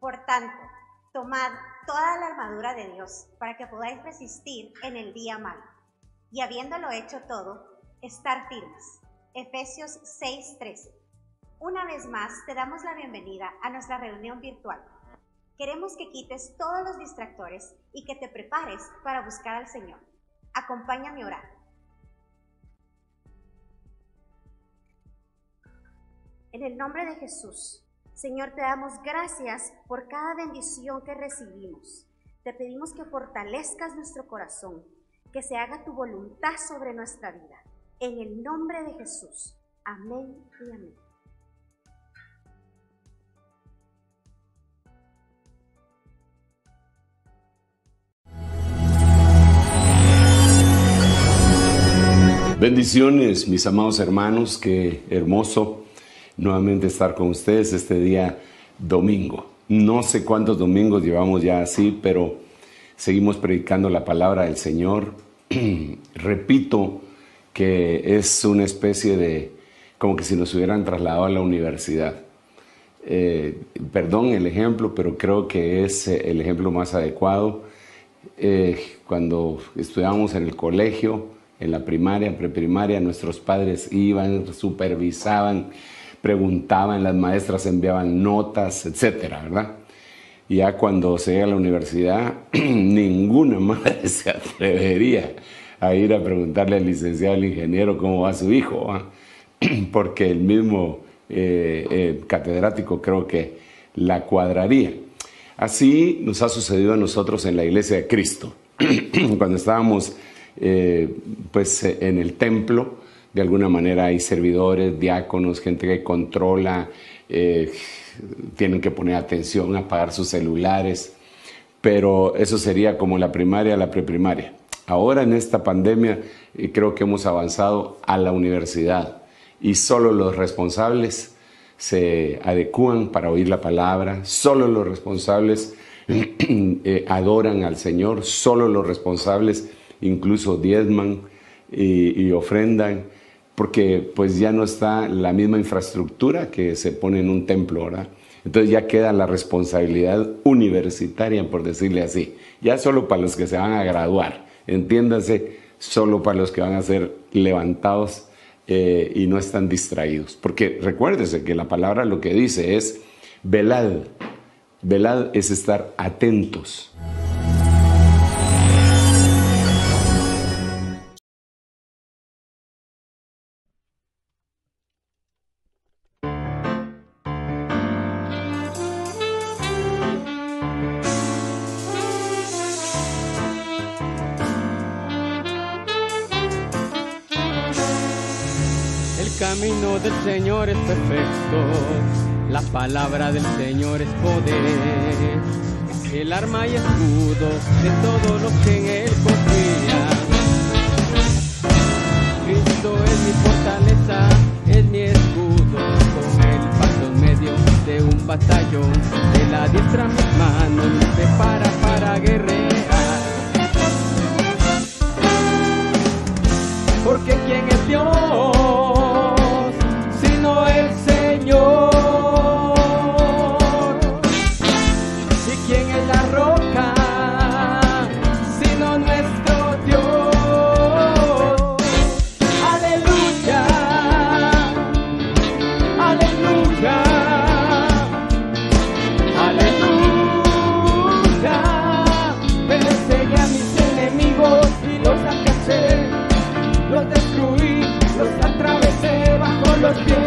Por tanto, tomad toda la armadura de Dios para que podáis resistir en el día malo. Y habiéndolo hecho todo, estar firmes. Efesios 6:13. Una vez más, te damos la bienvenida a nuestra reunión virtual. Queremos que quites todos los distractores y que te prepares para buscar al Señor. Acompáñame a orar. En el nombre de Jesús, Señor, te damos gracias por cada bendición que recibimos. Te pedimos que fortalezcas nuestro corazón, que se haga tu voluntad sobre nuestra vida. En el nombre de Jesús. Amén y amén. Bendiciones, mis amados hermanos, qué hermoso nuevamente estar con ustedes este día domingo. No sé cuántos domingos llevamos ya así, pero seguimos predicando la palabra del Señor. Repito que es una especie de, como que si nos hubieran trasladado a la universidad. Perdón el ejemplo, pero creo que es el ejemplo más adecuado. Cuando estudiábamos en el colegio, en la primaria, preprimaria, nuestros padres iban, supervisaban, preguntaban, las maestras enviaban notas, etcétera, ¿verdad? Y ya cuando se llega a la universidad, ninguna madre se atrevería a ir a preguntarle al licenciado, al ingeniero, cómo va su hijo, ¿eh? Porque el mismo catedrático creo que la cuadraría. Así nos ha sucedido a nosotros en la Iglesia de Cristo. Cuando estábamos en el templo, de alguna manera hay servidores, diáconos, gente que controla, tienen que poner atención, apagar sus celulares, pero eso sería como la primaria, la preprimaria. Ahora en esta pandemia creo que hemos avanzado a la universidad y solo los responsables se adecúan para oír la palabra, solo los responsables adoran al Señor, solo los responsables incluso diezman y ofrendan, porque pues ya no está la misma infraestructura que se pone en un templo, ¿verdad? Entonces ya queda la responsabilidad universitaria, por decirle así, ya solo para los que se van a graduar, entiéndase, solo para los que van a ser levantados y no están distraídos, porque recuérdese que la palabra lo que dice es velad, velad es estar atentos. El camino del Señor es perfecto, la palabra del Señor es poder, el arma y escudo de todos los que en Él confían. Cristo es mi fortaleza, es mi escudo, con Él paso en medio de un batallón, Él adiestra mis manos, me prepara para guerrear. Porque ¿quién es Dios? El Señor. ¿Y quién es la roca sino nuestro Dios? Aleluya, aleluya, aleluya. Perseguí a mis enemigos y los alcancé, los destruí, los atravesé bajo los pies.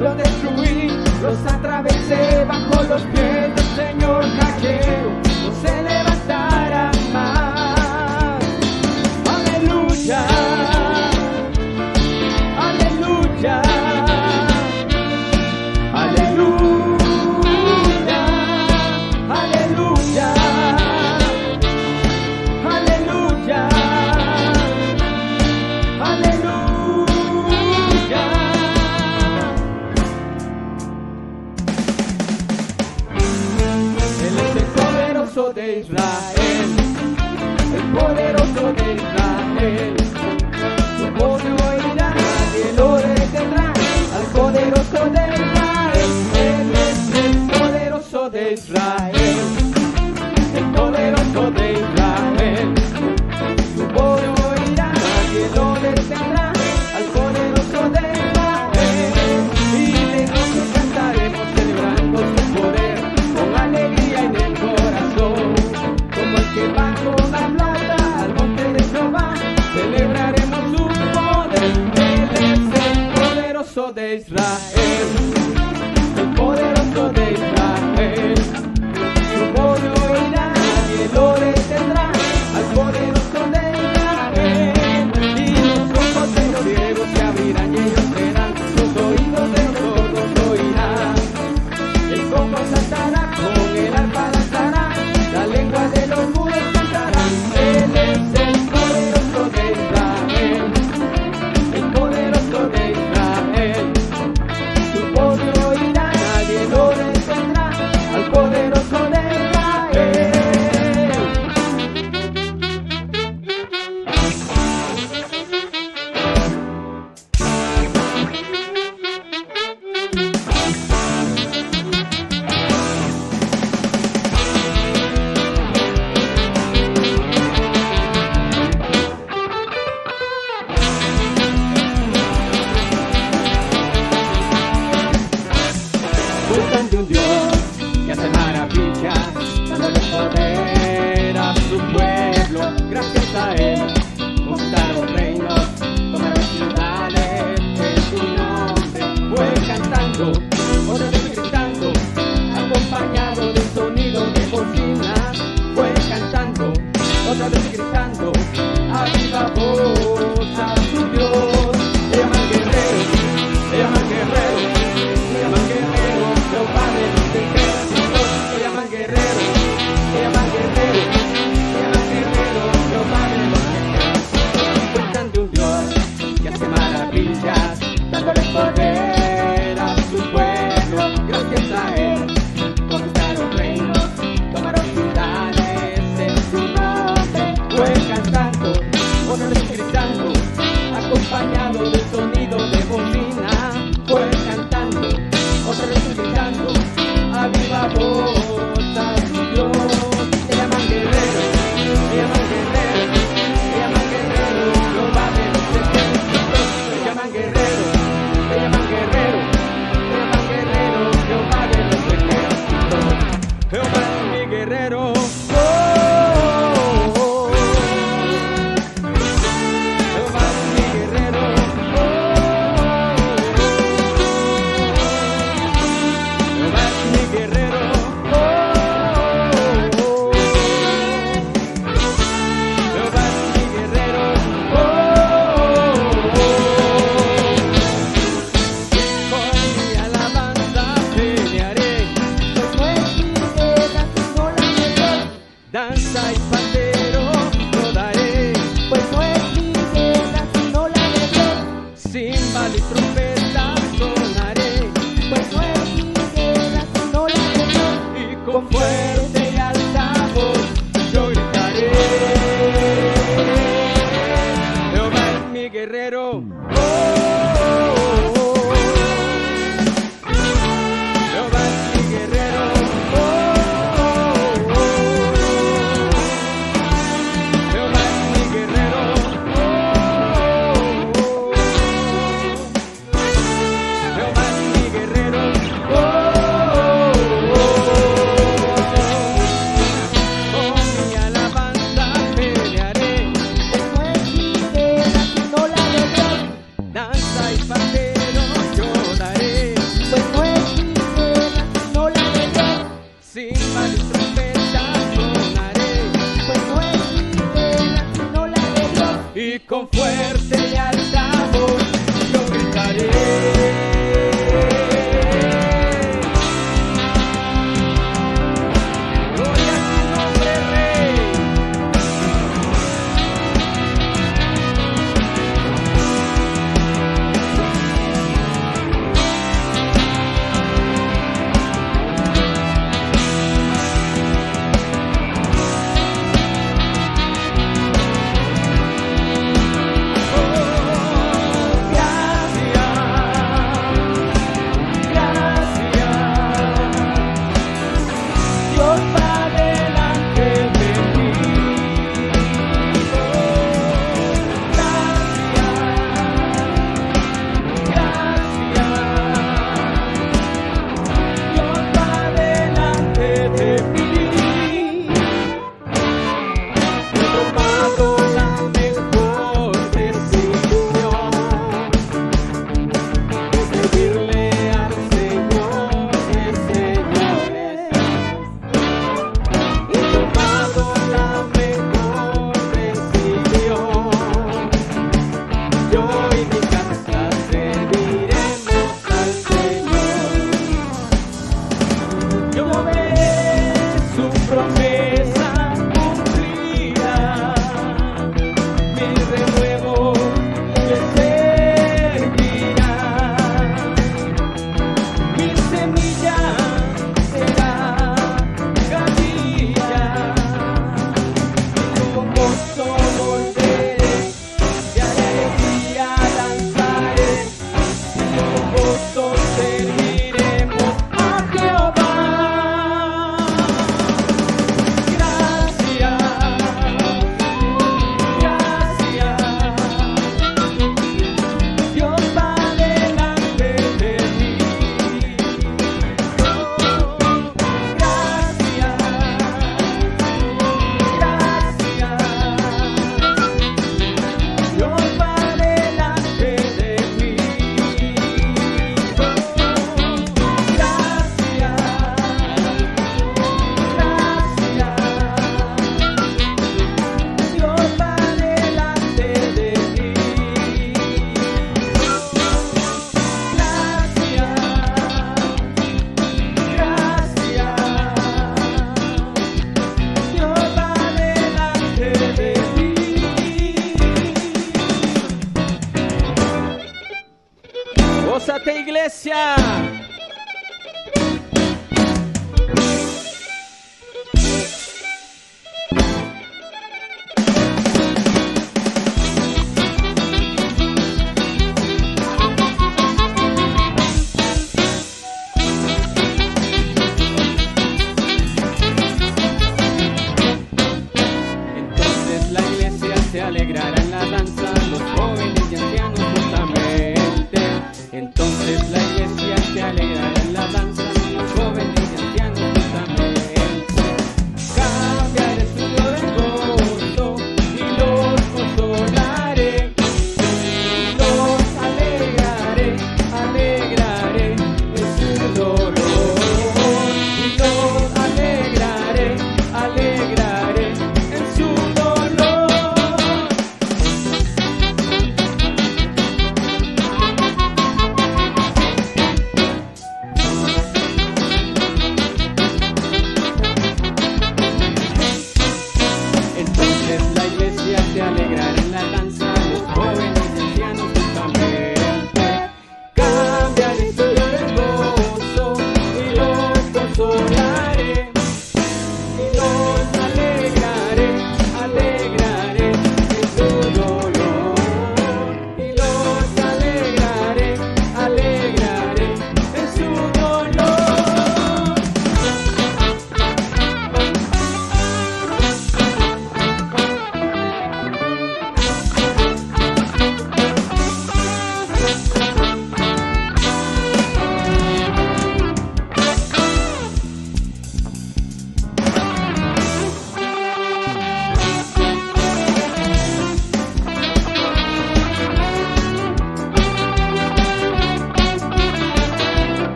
Los destruí, los atravesé bajo los pies del Señor cachero, no se levantarán más. Aleluya, aleluya, aleluya, aleluya, aleluya, aleluya. De Israel, el poderoso de Israel. Su voz se oirá, nadie lo detendrá. Al poderoso de Israel, Él es el poderoso de Israel. El poderoso de Israel. Su voz se oirá, nadie lo detendrá. Al poderoso de Israel. Y de noche cantaremos celebrando su poder con alegría en el corazón. Como el que va con la plata al monte de Jehová, celebraremos su poder. Él es el poderoso de Israel. El poderoso de Israel. Su voz se oirá, nadie lo detendrá. Al poderoso de Israel. Y los ojos de los ciegos se abrirán y ellos verán. Los oídos de los sordos oirán. El cojo saltará, con el arpa danzará. La lengua de los mudos cantarán. Él es el poderoso de Israel. El poderoso de Israel. Su voz se oirá, nadie lo detendrá. Al poderoso de Israel. Buscan de un Dios que hace maravillas, dándole poder a su pueblo. Gracias a Él conquistaron reinos, tomaron ciudades en su nombre. Fue cantando, otra vez gritando, acompañado del sonido de bocinas. Fue cantando, otra vez gritando, a viva voz a su Dios. Le llaman guerrero, le llaman guerrero, le llaman guerrero. Jehová de los ejércitos, se llaman guerrero, se llaman guerrero, se llaman guerrero, Jehová de los ejércitos. Cuentan de un Dios que hace maravillas, dándole poder a su pueblo. Gracias a Él conquistaron reinos, tomaron ciudades en su nombre. Fue cantando, otra vez gritando, acompañado del sonido de bocina. Fue cantando, otra vez gritando, a viva voz a su Dios. Se llaman guerreros, se llaman guerreros, se llaman guerreros, Jehová de los ejércitos. Se llaman guerreros, se llaman guerreros, se llaman guerreros, Jehová de los ejércitos. Jehová es mi guerrero. Jehová es mi guerrero. Jehová es mi guerrero. Jehová es mi guerrero. Con mi alabanza pelearé, pues no es mi guerra sino la de Dios. Danza y pandero rodaré, pues no es mi guerra sino la de Dios. Címbalo y trompeta sonaré, pues no es mi guerra sino la de Dios. Y con fuerte y alta voz yo gritaré. Jehová es mi guerrero. Jehová es mi guerrero. Jehová es mi guerrero. Jehová es mi guerrero.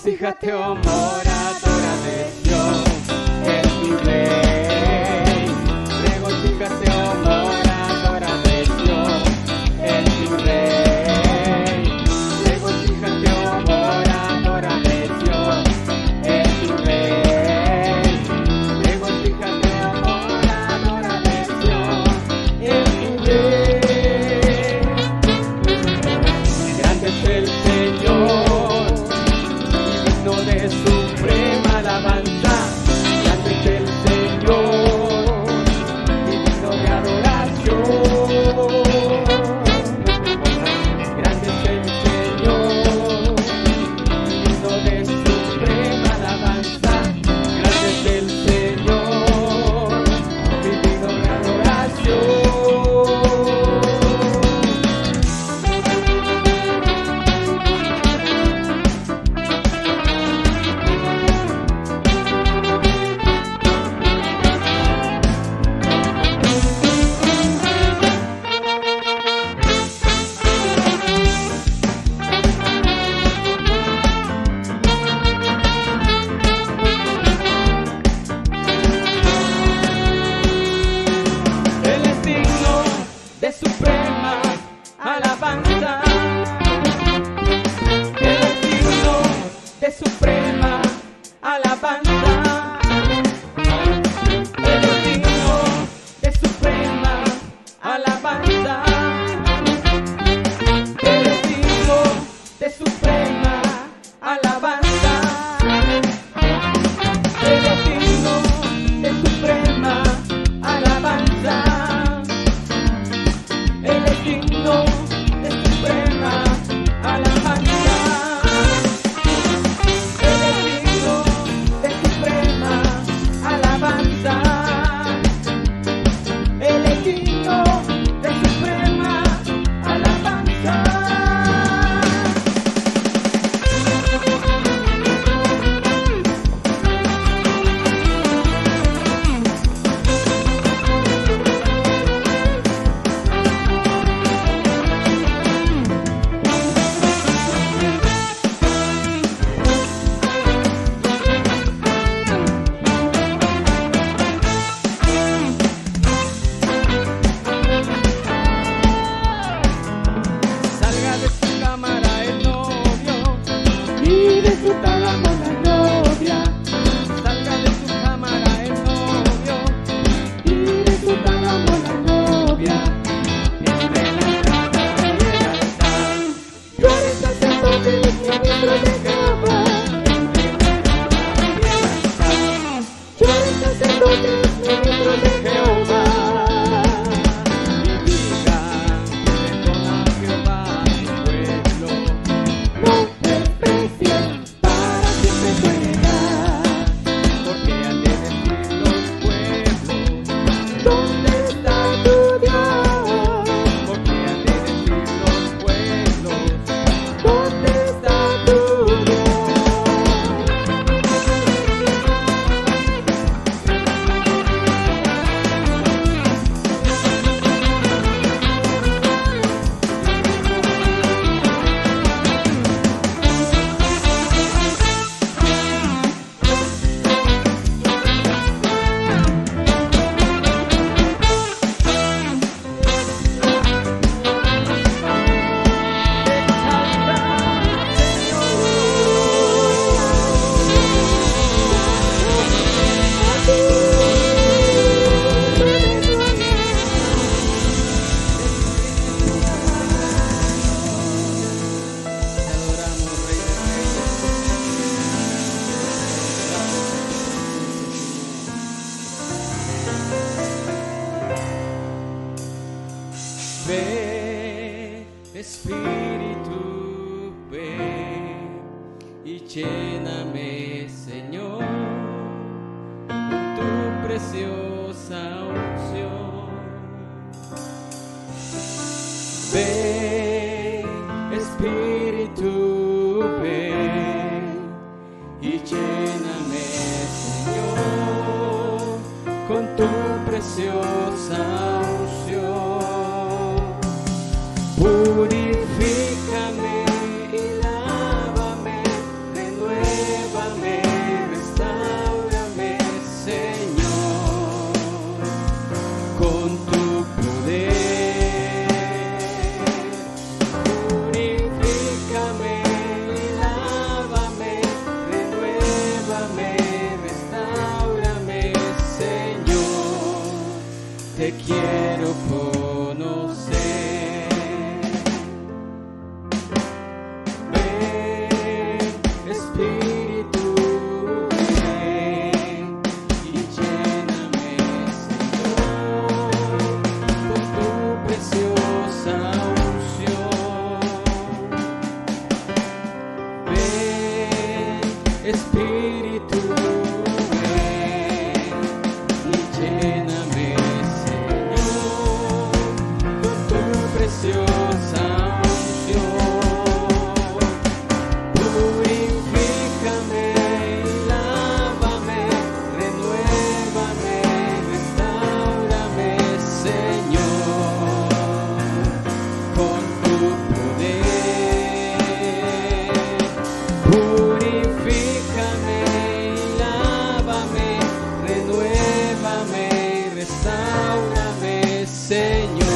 Regocíjate, oh moradora de Sión, en tu Rey. Regocíjate, oh moradora de Sión, en tu Rey. Regocíjate, oh moradora de Sión, en tu Rey. Regocíjate, oh moradora de Sión, en tu Rey. Grande es el Señor, de suprema alabanza, grande es el Señor, y digno de adoración. Grande es el Señor, y digno de suprema alabanza, grande es el Señor, y digno de adoración. De suprema alabanza, Él es digno de suprema alabanza, Él es digno de suprema alabanza, Él es digno de suprema alabanza, Él es digno de suprema alabanza. Él es digno de suprema alabanza. Él es digno de suprema alabanza. Él es digno de suprema alabanza. Salga de su cámara el novio y de su tálamo la novia. Salga de su cámara el novio y de su tálamo la novia. Entre la entrada y el altar, yo haré sacerdote y los ministros de Jehová. Entre la entrada y el altar, yo haré sacerdote y los ministros de Jehová. Ven, Espíritu, ven y lléname, Señor, con tu preciosa unción. Ven, Espíritu, ven y lléname, Señor, con tu preciosa unción. Purifícame y lávame de nuevo. te quiero conocer. Ven, Espíritu, ven y lléname, Señor, con tu preciosa unción. Ven, Espíritu, ven y lléname, Señor, con tu preciosa unción. Purifícame y lávame, renuévame, restáurame, Señor, con tu poder. Purifícame y lávame, renuévame y restáurame, Señor,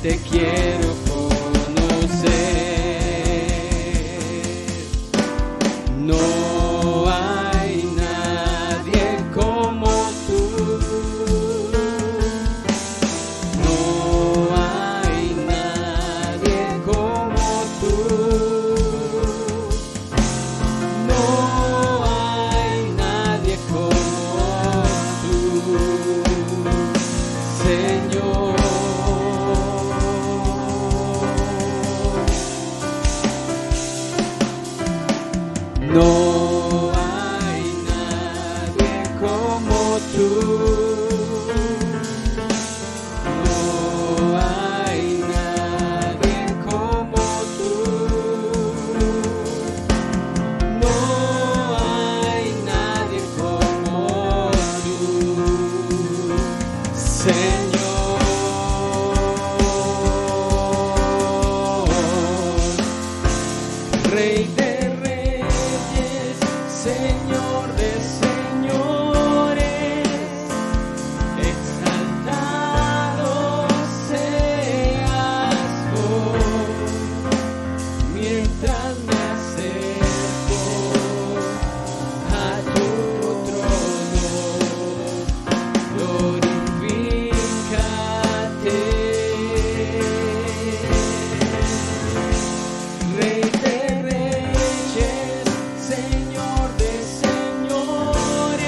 te quiero conocer. No hay nadie como tú. No hay nadie como tú. No hay nadie como tú, Señor. No hay nadie como tú. No hay nadie como tú. No hay nadie como tú, Señor. Rey de reyes, Señor de señores, exaltado seas vos, mientras me acerco a tu trono, glorifícate. Rey de reyes, Señor de señores,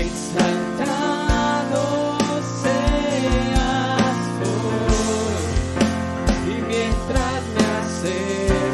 exaltado seas vos, y mientras me acerco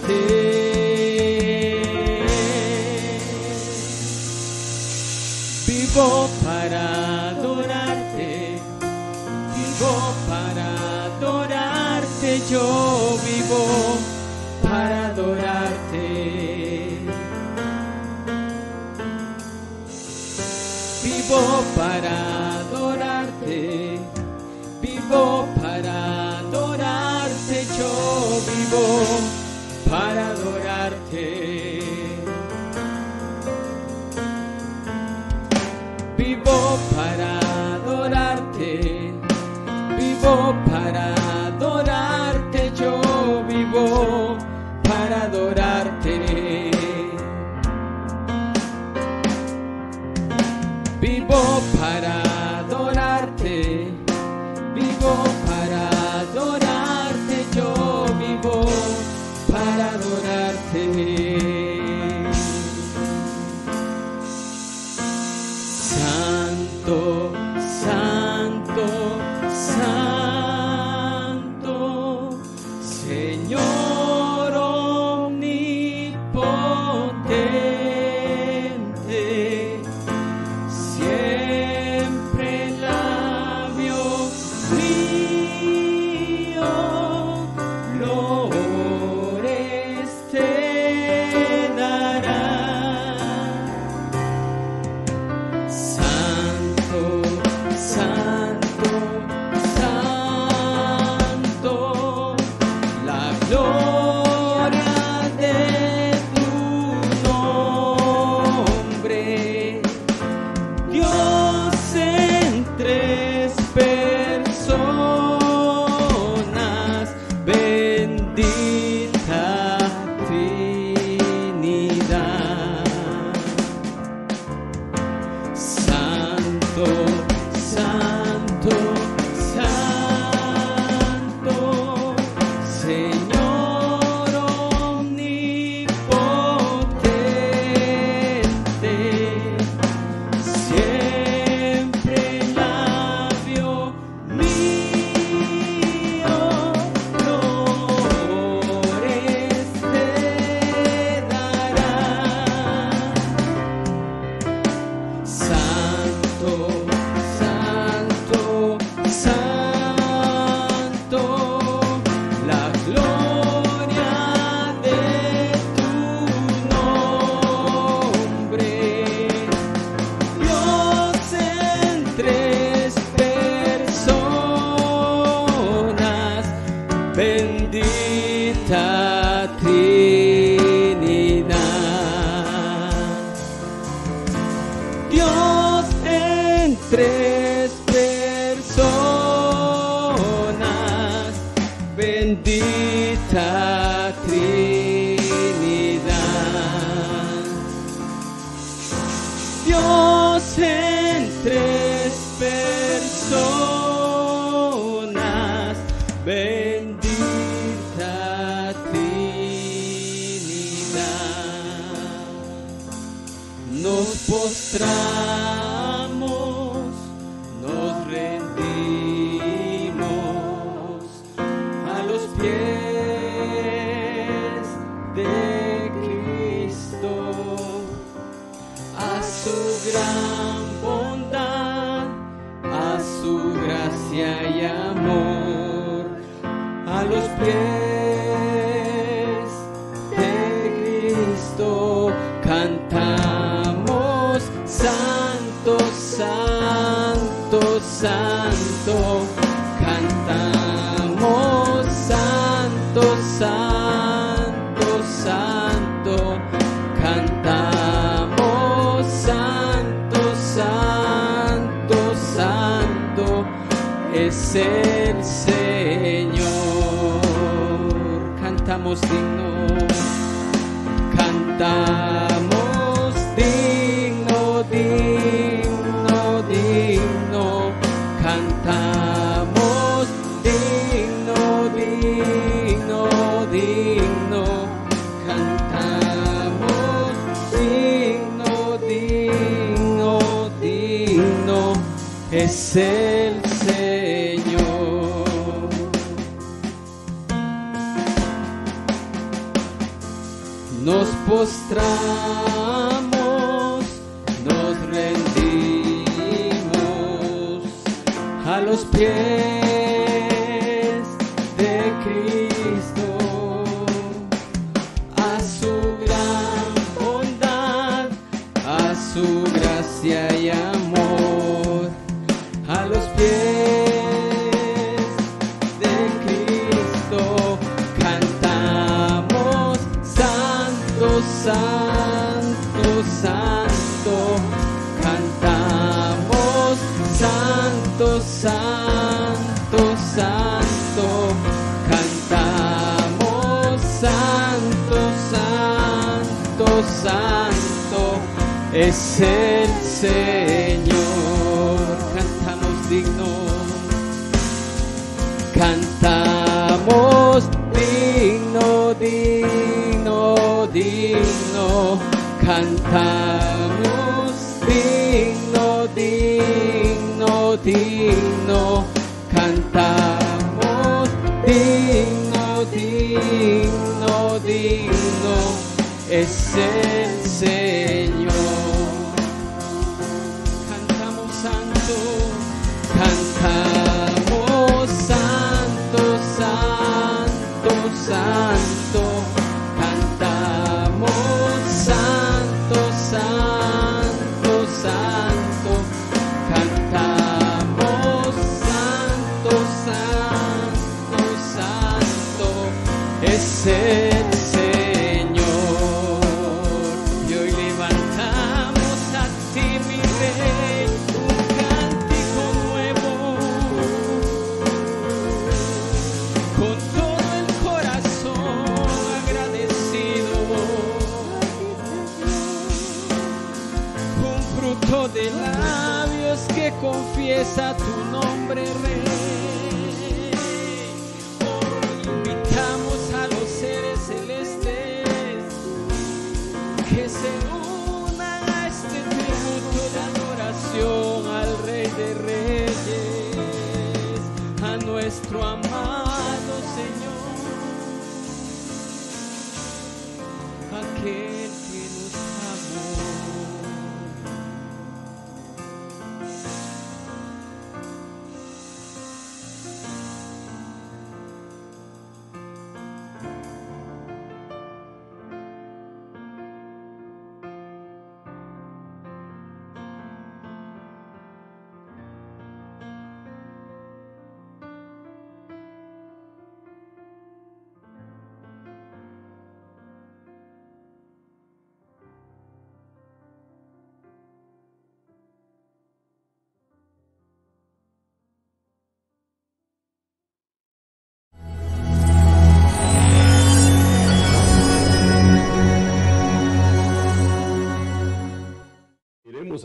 glorifícate. Vivo para adorarte, vivo para adorarte, yo vivo para adorarte. Vivo para adorarte, vivo para adorarte, yo vivo para adorarte. Vivo para adorarte, vivo para adorarte, yo vivo para adorarte. Vivo para adorarte, vivo para adorarte, yo vivo para adorarte. Santo, santo, santo, Señor omnipotente, siempre labio mío, flores te dará. Santo, santo, santo, la gloria de tu nombre, Dios en tres personas, bendita Trinidad. Santo, santo, santo, Señor omnipotente, siempre labio mío, flores te dará. Santo, santo, santo, la gloria de tu nombre, Dios en tres personas, bendita Trinidad. Dios en tres personas, bendita Trinidad. Dios en tres personas, bendita Trinidad. Nos postramos, nos rendimos a los pies de Cristo, a su gran bondad, a su gracia y amor, a los pies de Cristo cantamos. Santo, santo, santo, cantamos. Santo, santo, santo, cantamos. Santo, santo, santo, es el Señor. Cantamos digno, cantamos digno, digno, digno, cantamos digno, digno, digno, cantamos digno, digno, digno, es el Señor. Nos postramos, nos rendimos a los pies de Cristo, a su gran bondad, a su gracia y amor, a los pies de Cristo cantamos: Santo, Santo, Santo, cantamos: Santo, Santo, Santo, cantamos: Santo, Santo, Santo, es el Señor. Cantamos dignos, cantamos digno, digno, digno, cantamos digno, digno, digno, cantamos digno, digno, digno, es el Señor. Cantamos santo, cantamos santo, santo, santo, cantamos santo, santo, santo, cantamos santo, santo, santo, es el Señor. Y hoy levantamos a ti, mi Rey, un cántico nuevo, con todo el corazón agradecido, un fruto de labios que confiesa tu nombre, Rey. Hoy invitamos a los seres celestes que se unan a este tributo de adoración al Rey de Reyes, a nuestro amado Señor, aquel que nos amó.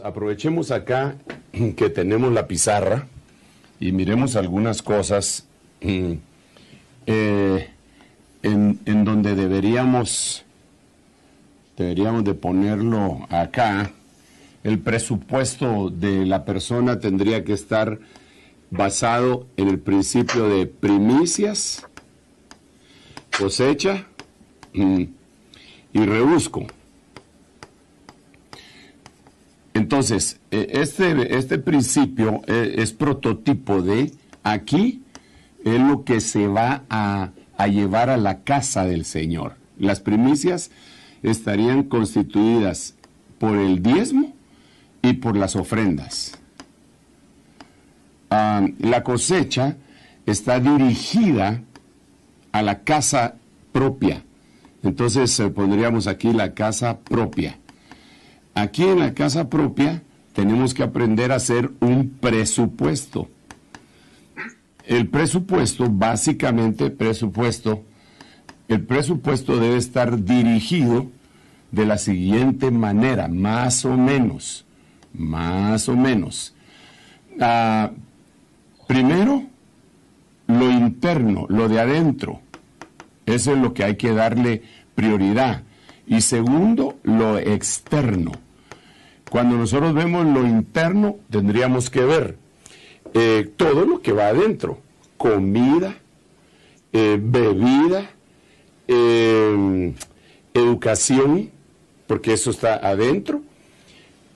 Aprovechemos acá que tenemos la pizarra y miremos algunas cosas en donde deberíamos de ponerlo acá. El presupuesto de la persona tendría que estar basado en el principio de primicias, cosecha y rebusco. Entonces, este principio es prototipo de aquí, es lo que se va a llevar a la casa del Señor. Las primicias estarían constituidas por el diezmo y por las ofrendas. La cosecha está dirigida a la casa propia. Entonces pondríamos aquí la casa propia. Aquí en la casa propia tenemos que aprender a hacer un presupuesto. El presupuesto, básicamente el presupuesto debe estar dirigido de la siguiente manera, más o menos. Primero, lo interno, lo de adentro. Eso es lo que hay que darle prioridad. Y segundo, lo externo. Cuando nosotros vemos lo interno, tendríamos que ver todo lo que va adentro, comida, bebida, educación, porque eso está adentro,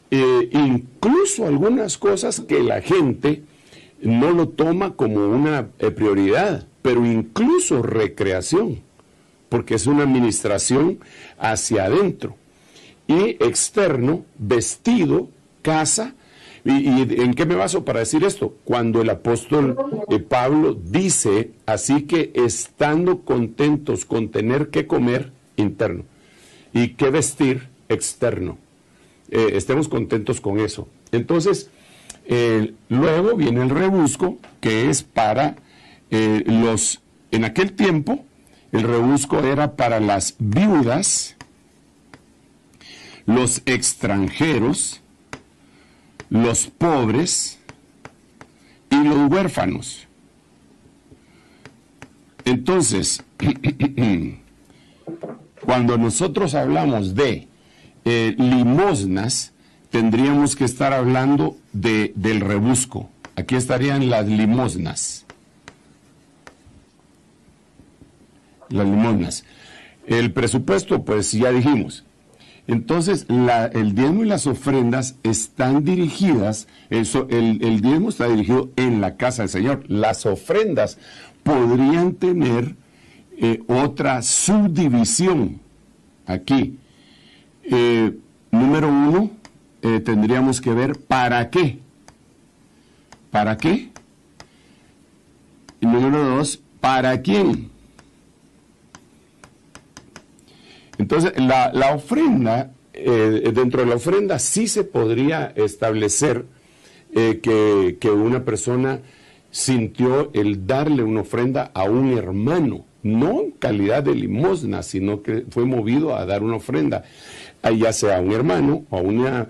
incluso algunas cosas que la gente no lo toma como una prioridad, pero incluso recreación, porque es una administración hacia adentro. Y externo, vestido, casa. ¿Y en qué me baso para decir esto? Cuando el apóstol Pablo dice, así que estando contentos con tener que comer, interno, y que vestir, externo, estemos contentos con eso. Entonces, luego viene el rebusco, que es para en aquel tiempo, el rebusco era para las viudas, los extranjeros, los pobres y los huérfanos. Entonces, cuando nosotros hablamos de limosnas, tendríamos que estar hablando del rebusco. Aquí estarían las limosnas. Las limosnas. El presupuesto, pues ya dijimos. Entonces, el diezmo y las ofrendas están dirigidas, el diezmo está dirigido en la casa del Señor. Las ofrendas podrían tener otra subdivisión aquí. Número 1, tendríamos que ver ¿para qué? ¿Para qué? Y número 2, ¿para quién? Entonces, la ofrenda, dentro de la ofrenda sí se podría establecer que una persona sintió el darle una ofrenda a un hermano, no en calidad de limosna, sino que fue movido a dar una ofrenda, ya sea a un hermano o a una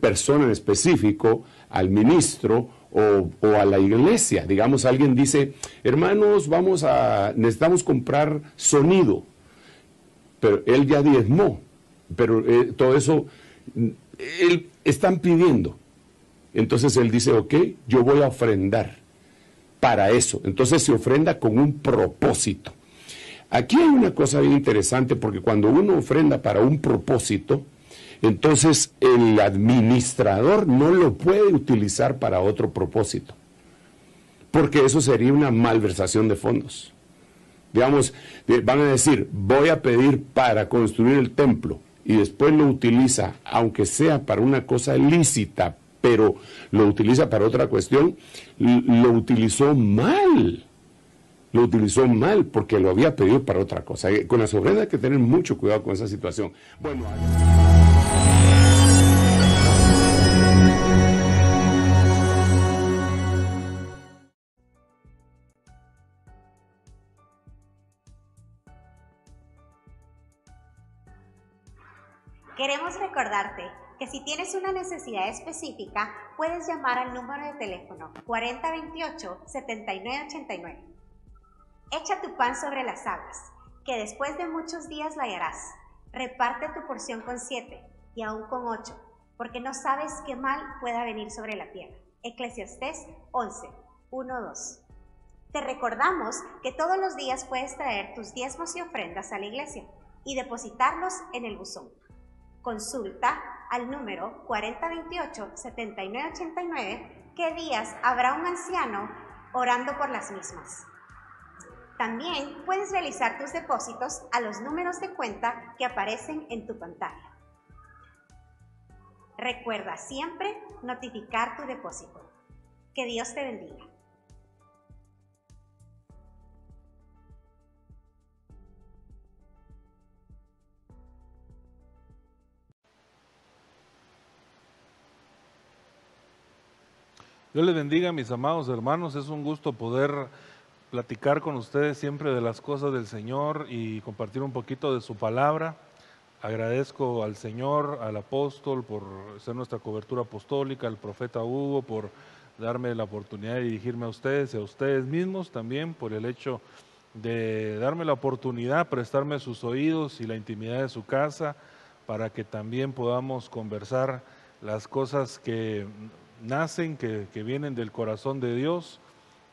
persona en específico, al ministro o a la iglesia. Digamos, alguien dice, hermanos, necesitamos comprar sonido, pero él ya diezmó, pero todo eso, están pidiendo. Entonces él dice, ok, yo voy a ofrendar para eso. Entonces se ofrenda con un propósito. Aquí hay una cosa bien interesante, porque cuando uno ofrenda para un propósito, entonces el administrador no lo puede utilizar para otro propósito, porque eso sería una malversación de fondos. Digamos, van a decir, voy a pedir para construir el templo, y después lo utiliza, aunque sea para una cosa lícita, pero lo utiliza para otra cuestión, lo utilizó mal. Lo utilizó mal porque lo había pedido para otra cosa. Con las ofrendas hay que tener mucho cuidado con esa situación. Bueno, queremos recordarte que si tienes una necesidad específica, puedes llamar al número de teléfono 4028-7989. Echa tu pan sobre las aguas, que después de muchos días lo hallarás. Reparte tu porción con 7 y aún con 8, porque no sabes qué mal pueda venir sobre la tierra. Eclesiastés 11, 1-2. Te recordamos que todos los días puedes traer tus diezmos y ofrendas a la iglesia y depositarlos en el buzón. Consulta al número 4028-7989 qué días habrá un anciano orando por las mismas. También puedes realizar tus depósitos a los números de cuenta que aparecen en tu pantalla. Recuerda siempre notificar tu depósito. Que Dios te bendiga. Dios les bendiga, mis amados hermanos. Es un gusto poder platicar con ustedes siempre de las cosas del Señor y compartir un poquito de su palabra. Agradezco al Señor, al apóstol, por ser nuestra cobertura apostólica, al profeta Hugo, por darme la oportunidad de dirigirme a ustedes y a ustedes mismos también, por el hecho de darme la oportunidad, prestarme sus oídos y la intimidad de su casa, para que también podamos conversar las cosas que nacen, que vienen del corazón de Dios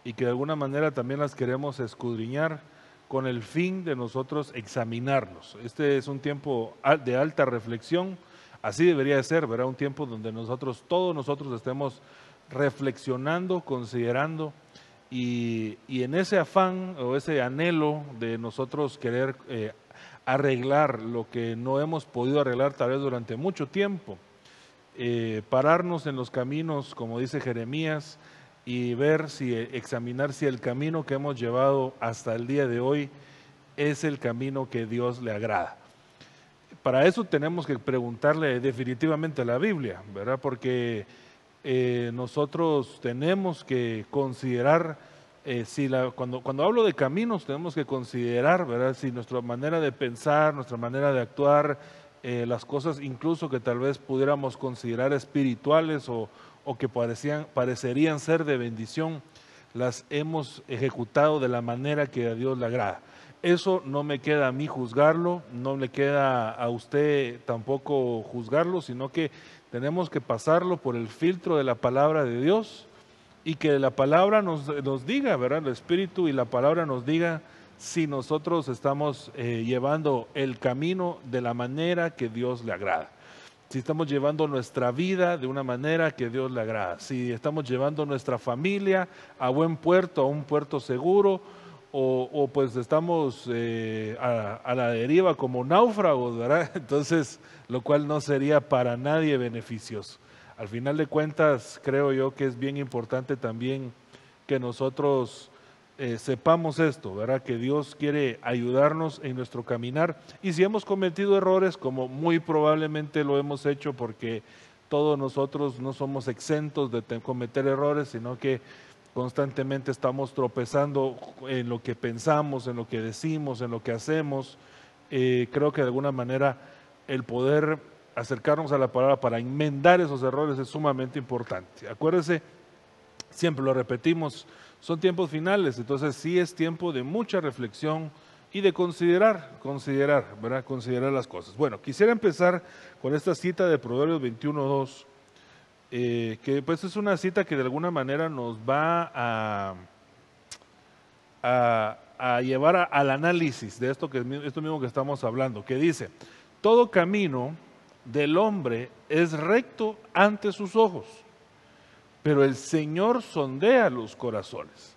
y que de alguna manera también las queremos escudriñar con el fin de nosotros examinarnos. Este es un tiempo de alta reflexión, así debería de ser, ¿verdad? Un tiempo donde todos nosotros estemos reflexionando, considerando y en ese afán o ese anhelo de nosotros querer arreglar lo que no hemos podido arreglar tal vez durante mucho tiempo, pararnos en los caminos, como dice Jeremías, y examinar si el camino que hemos llevado hasta el día de hoy es el camino que Dios le agrada. Para eso tenemos que preguntarle definitivamente a la Biblia, ¿verdad? Porque nosotros tenemos que considerar, cuando hablo de caminos, tenemos que considerar, ¿verdad? Si nuestra manera de pensar, nuestra manera de actuar, las cosas incluso que tal vez pudiéramos considerar espirituales o que parecerían ser de bendición, las hemos ejecutado de la manera que a Dios le agrada. Eso no me queda a mí juzgarlo, no le queda a usted tampoco juzgarlo, sino que tenemos que pasarlo por el filtro de la palabra de Dios y que la palabra nos diga, ¿verdad? El Espíritu y la palabra nos diga si nosotros estamos llevando el camino de la manera que Dios le agrada. Si estamos llevando nuestra vida de una manera que Dios le agrada, si estamos llevando nuestra familia a buen puerto, a un puerto seguro, o pues estamos a la deriva como náufragos, ¿verdad? Entonces, lo cual no sería para nadie beneficioso. Al final de cuentas, creo yo que es bien importante también que nosotros sepamos esto, ¿verdad? Que Dios quiere ayudarnos en nuestro caminar, y si hemos cometido errores, como muy probablemente lo hemos hecho, porque todos nosotros no somos exentos de cometer errores, sino que constantemente estamos tropezando en lo que pensamos, en lo que decimos, en lo que hacemos. Creo que de alguna manera el poder acercarnos a la palabra para enmendar esos errores es sumamente importante. Acuérdese, siempre lo repetimos, son tiempos finales, entonces sí es tiempo de mucha reflexión y de considerar, ¿verdad? Considerar las cosas. Bueno, quisiera empezar con esta cita de Proverbios 21:2, que pues es una cita que de alguna manera nos va a llevar al análisis de esto mismo que estamos hablando, que dice: todo camino del hombre es recto ante sus ojos, pero el Señor sondea los corazones.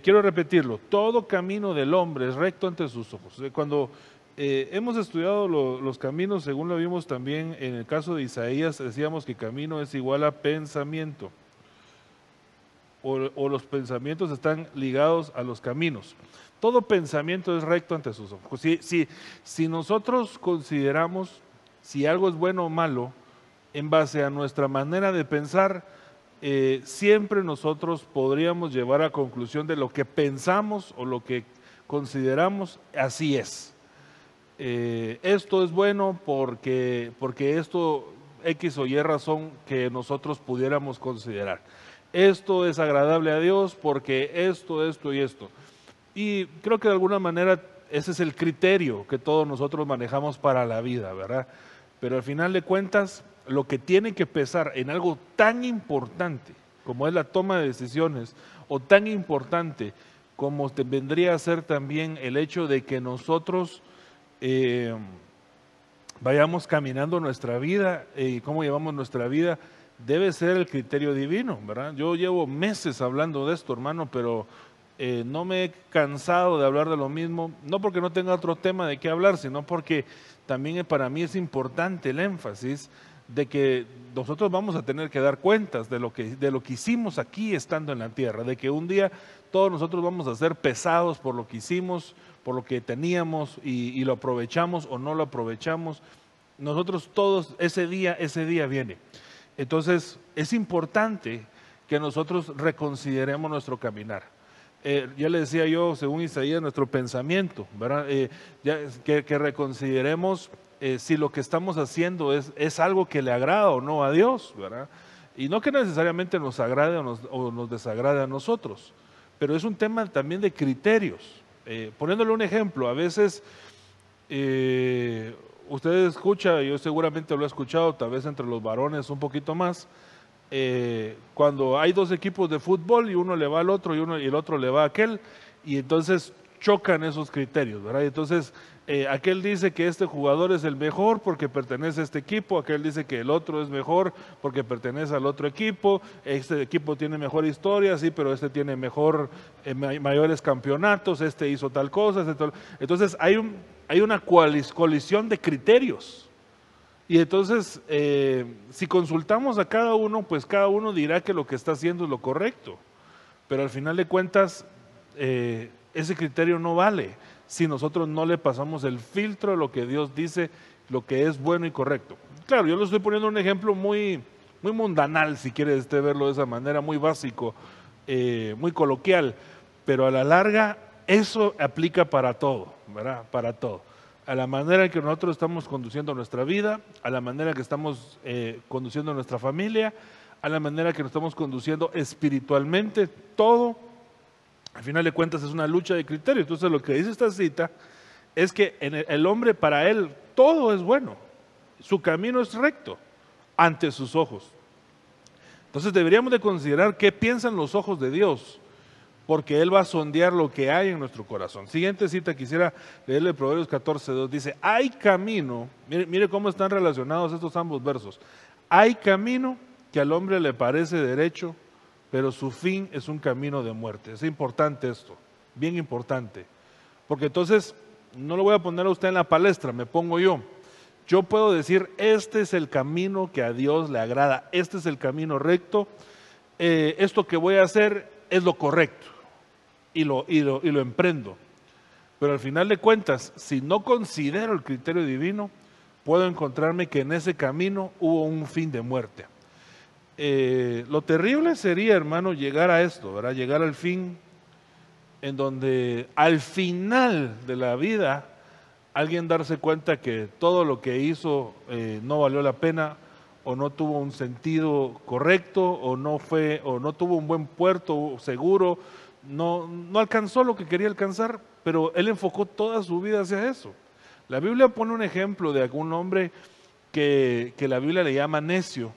Quiero repetirlo, todo camino del hombre es recto ante sus ojos. Cuando hemos estudiado los caminos, según lo vimos también en el caso de Isaías, decíamos que camino es igual a pensamiento, o los pensamientos están ligados a los caminos. Todo pensamiento es recto ante sus ojos. Si nosotros consideramos si algo es bueno o malo en base a nuestra manera de pensar, siempre nosotros podríamos llevar a conclusión de lo que pensamos o lo que consideramos, así es. Esto es bueno porque esto X o Y razón que nosotros pudiéramos considerar. Esto es agradable a Dios porque esto y esto. Y creo que de alguna manera ese es el criterio que todos nosotros manejamos para la vida, ¿verdad? Pero al final de cuentas, lo que tiene que pesar en algo tan importante como es la toma de decisiones, o tan importante como vendría a ser también el hecho de que nosotros vayamos caminando nuestra vida y cómo llevamos nuestra vida, debe ser el criterio divino, ¿verdad? Yo llevo meses hablando de esto, hermano, pero no me he cansado de hablar de lo mismo, no porque no tenga otro tema de qué hablar, sino porque también para mí es importante el énfasis de que nosotros vamos a tener que dar cuentas de lo que hicimos aquí estando en la tierra, de que un día todos nosotros vamos a ser pesados por lo que hicimos, por lo que teníamos y lo aprovechamos o no lo aprovechamos. Nosotros todos, ese día viene. Entonces es importante que nosotros reconsideremos nuestro caminar. Ya le decía yo, según Isaías, nuestro pensamiento, ¿verdad? Que reconsideremos si lo que estamos haciendo es algo que le agrada o no a Dios, ¿verdad? Y no que necesariamente nos agrade o nos desagrade a nosotros, pero es un tema también de criterios. Poniéndole un ejemplo, a veces usted escucha, yo seguramente lo he escuchado, tal vez entre los varones un poquito más, cuando hay dos equipos de fútbol y uno le va al otro y el otro le va a aquel, y entonces chocan esos criterios, ¿verdad? Entonces, aquel dice que este jugador es el mejor porque pertenece a este equipo, aquel dice que el otro es mejor porque pertenece al otro equipo, este equipo tiene mejor historia, sí, pero este tiene mayores campeonatos, este hizo tal cosa, entonces hay una colisión de criterios. Y entonces, si consultamos a cada uno, pues cada uno dirá que lo que está haciendo es lo correcto, pero al final de cuentas, ese criterio no vale si nosotros no le pasamos el filtro a lo que Dios dice, lo que es bueno y correcto. Claro, yo le estoy poniendo un ejemplo muy mundanal, si quiere verlo de esa manera, muy básico, muy coloquial, pero a la larga eso aplica para todo, ¿verdad? Para todo. A la manera en que nosotros estamos conduciendo nuestra vida, a la manera en que estamos conduciendo nuestra familia, a la manera en que nos estamos conduciendo espiritualmente, todo, al final de cuentas, es una lucha de criterios. Entonces, lo que dice esta cita es que el hombre, para él, todo es bueno. Su camino es recto ante sus ojos. Entonces, deberíamos de considerar qué piensan los ojos de Dios, porque Él va a sondear lo que hay en nuestro corazón. Siguiente cita, quisiera leerle Proverbios 14:2. Dice, hay camino, mire cómo están relacionados estos ambos versos. Hay camino que al hombre le parece derecho, pero su fin es un camino de muerte. Es importante esto, bien importante. Porque entonces, no lo voy a poner a usted en la palestra, me pongo yo. Yo puedo decir, este es el camino que a Dios le agrada, este es el camino recto, esto que voy a hacer es lo correcto y lo emprendo. Pero al final de cuentas, si no considero el criterio divino, puedo encontrarme que en ese camino hubo un fin de muerte. Lo terrible sería, hermano, llegar a esto, ¿verdad? Llegar al fin en donde al final de la vida alguien darse cuenta que todo lo que hizo no valió la pena, o no tuvo un sentido correcto, o no tuvo un buen puerto seguro, no alcanzó lo que quería alcanzar, pero él enfocó toda su vida hacia eso. La Biblia pone un ejemplo de algún hombre que la Biblia le llama necio,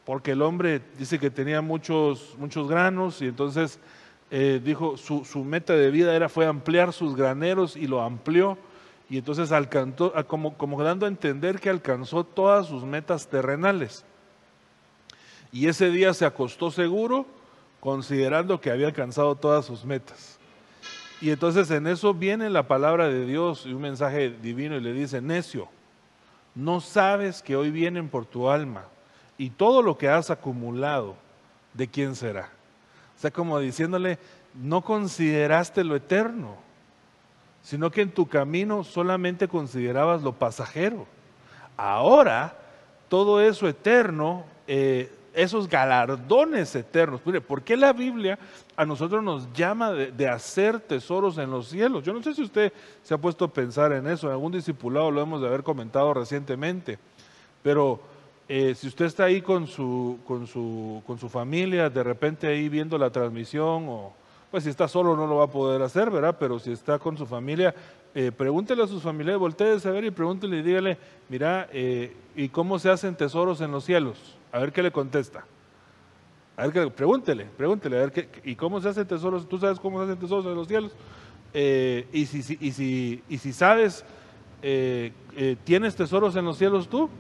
porque el hombre dice que tenía muchos granos, y entonces dijo su meta de vida fue ampliar sus graneros, y lo amplió. Y entonces alcanzó, como dando a entender que alcanzó todas sus metas terrenales. Y ese día se acostó seguro, considerando que había alcanzado todas sus metas. Y entonces en eso viene la palabra de Dios y un mensaje divino y le dice, necio, no sabes que hoy vienen por tu alma y todo lo que has acumulado, ¿de quién será? O sea, como diciéndole, no consideraste lo eterno, sino que en tu camino solamente considerabas lo pasajero. Ahora, todo eso eterno, esos galardones eternos. Mire, ¿por qué la Biblia a nosotros nos llama de hacer tesoros en los cielos? Yo no sé si usted se ha puesto a pensar en eso, en algún discipulado lo hemos de haber comentado recientemente, pero si usted está ahí con su familia, de repente ahí viendo la transmisión, o pues si está solo no lo va a poder hacer, ¿verdad? Pero si está con su familia, pregúntele a sus familiares, voltéese a ver y pregúntele y dígale, mira, ¿y cómo se hacen tesoros en los cielos? A ver qué le contesta. A ver, pregúntele, a ver ¿y cómo se hacen tesoros? ¿Tú sabes cómo se hacen tesoros en los cielos? Y si sabes, ¿tienes tesoros en los cielos tú?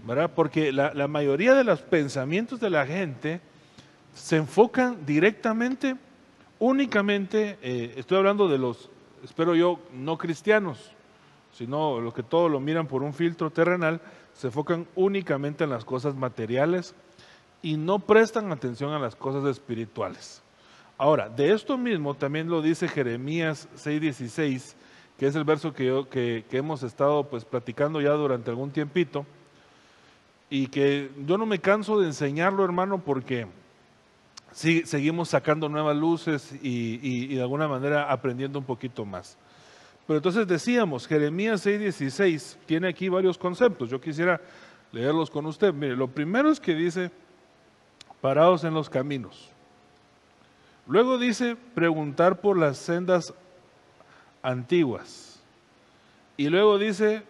¿Verdad? Porque la mayoría de los pensamientos de la gente se enfocan directamente, únicamente, estoy hablando de los, espero yo, no cristianos, sino los que todos lo miran por un filtro terrenal, se enfocan únicamente en las cosas materiales y no prestan atención a las cosas espirituales. Ahora, de esto mismo también lo dice Jeremías 6:16, que es el verso que hemos estado pues platicando ya durante algún tiempito, y que yo no me canso de enseñarlo, hermano, porque sí, seguimos sacando nuevas luces y de alguna manera aprendiendo un poquito más. Pero entonces decíamos, Jeremías 6:16 tiene aquí varios conceptos. Yo quisiera leerlos con usted. Mire, lo primero es que dice, paraos en los caminos. Luego dice, preguntar por las sendas antiguas. Y luego dice,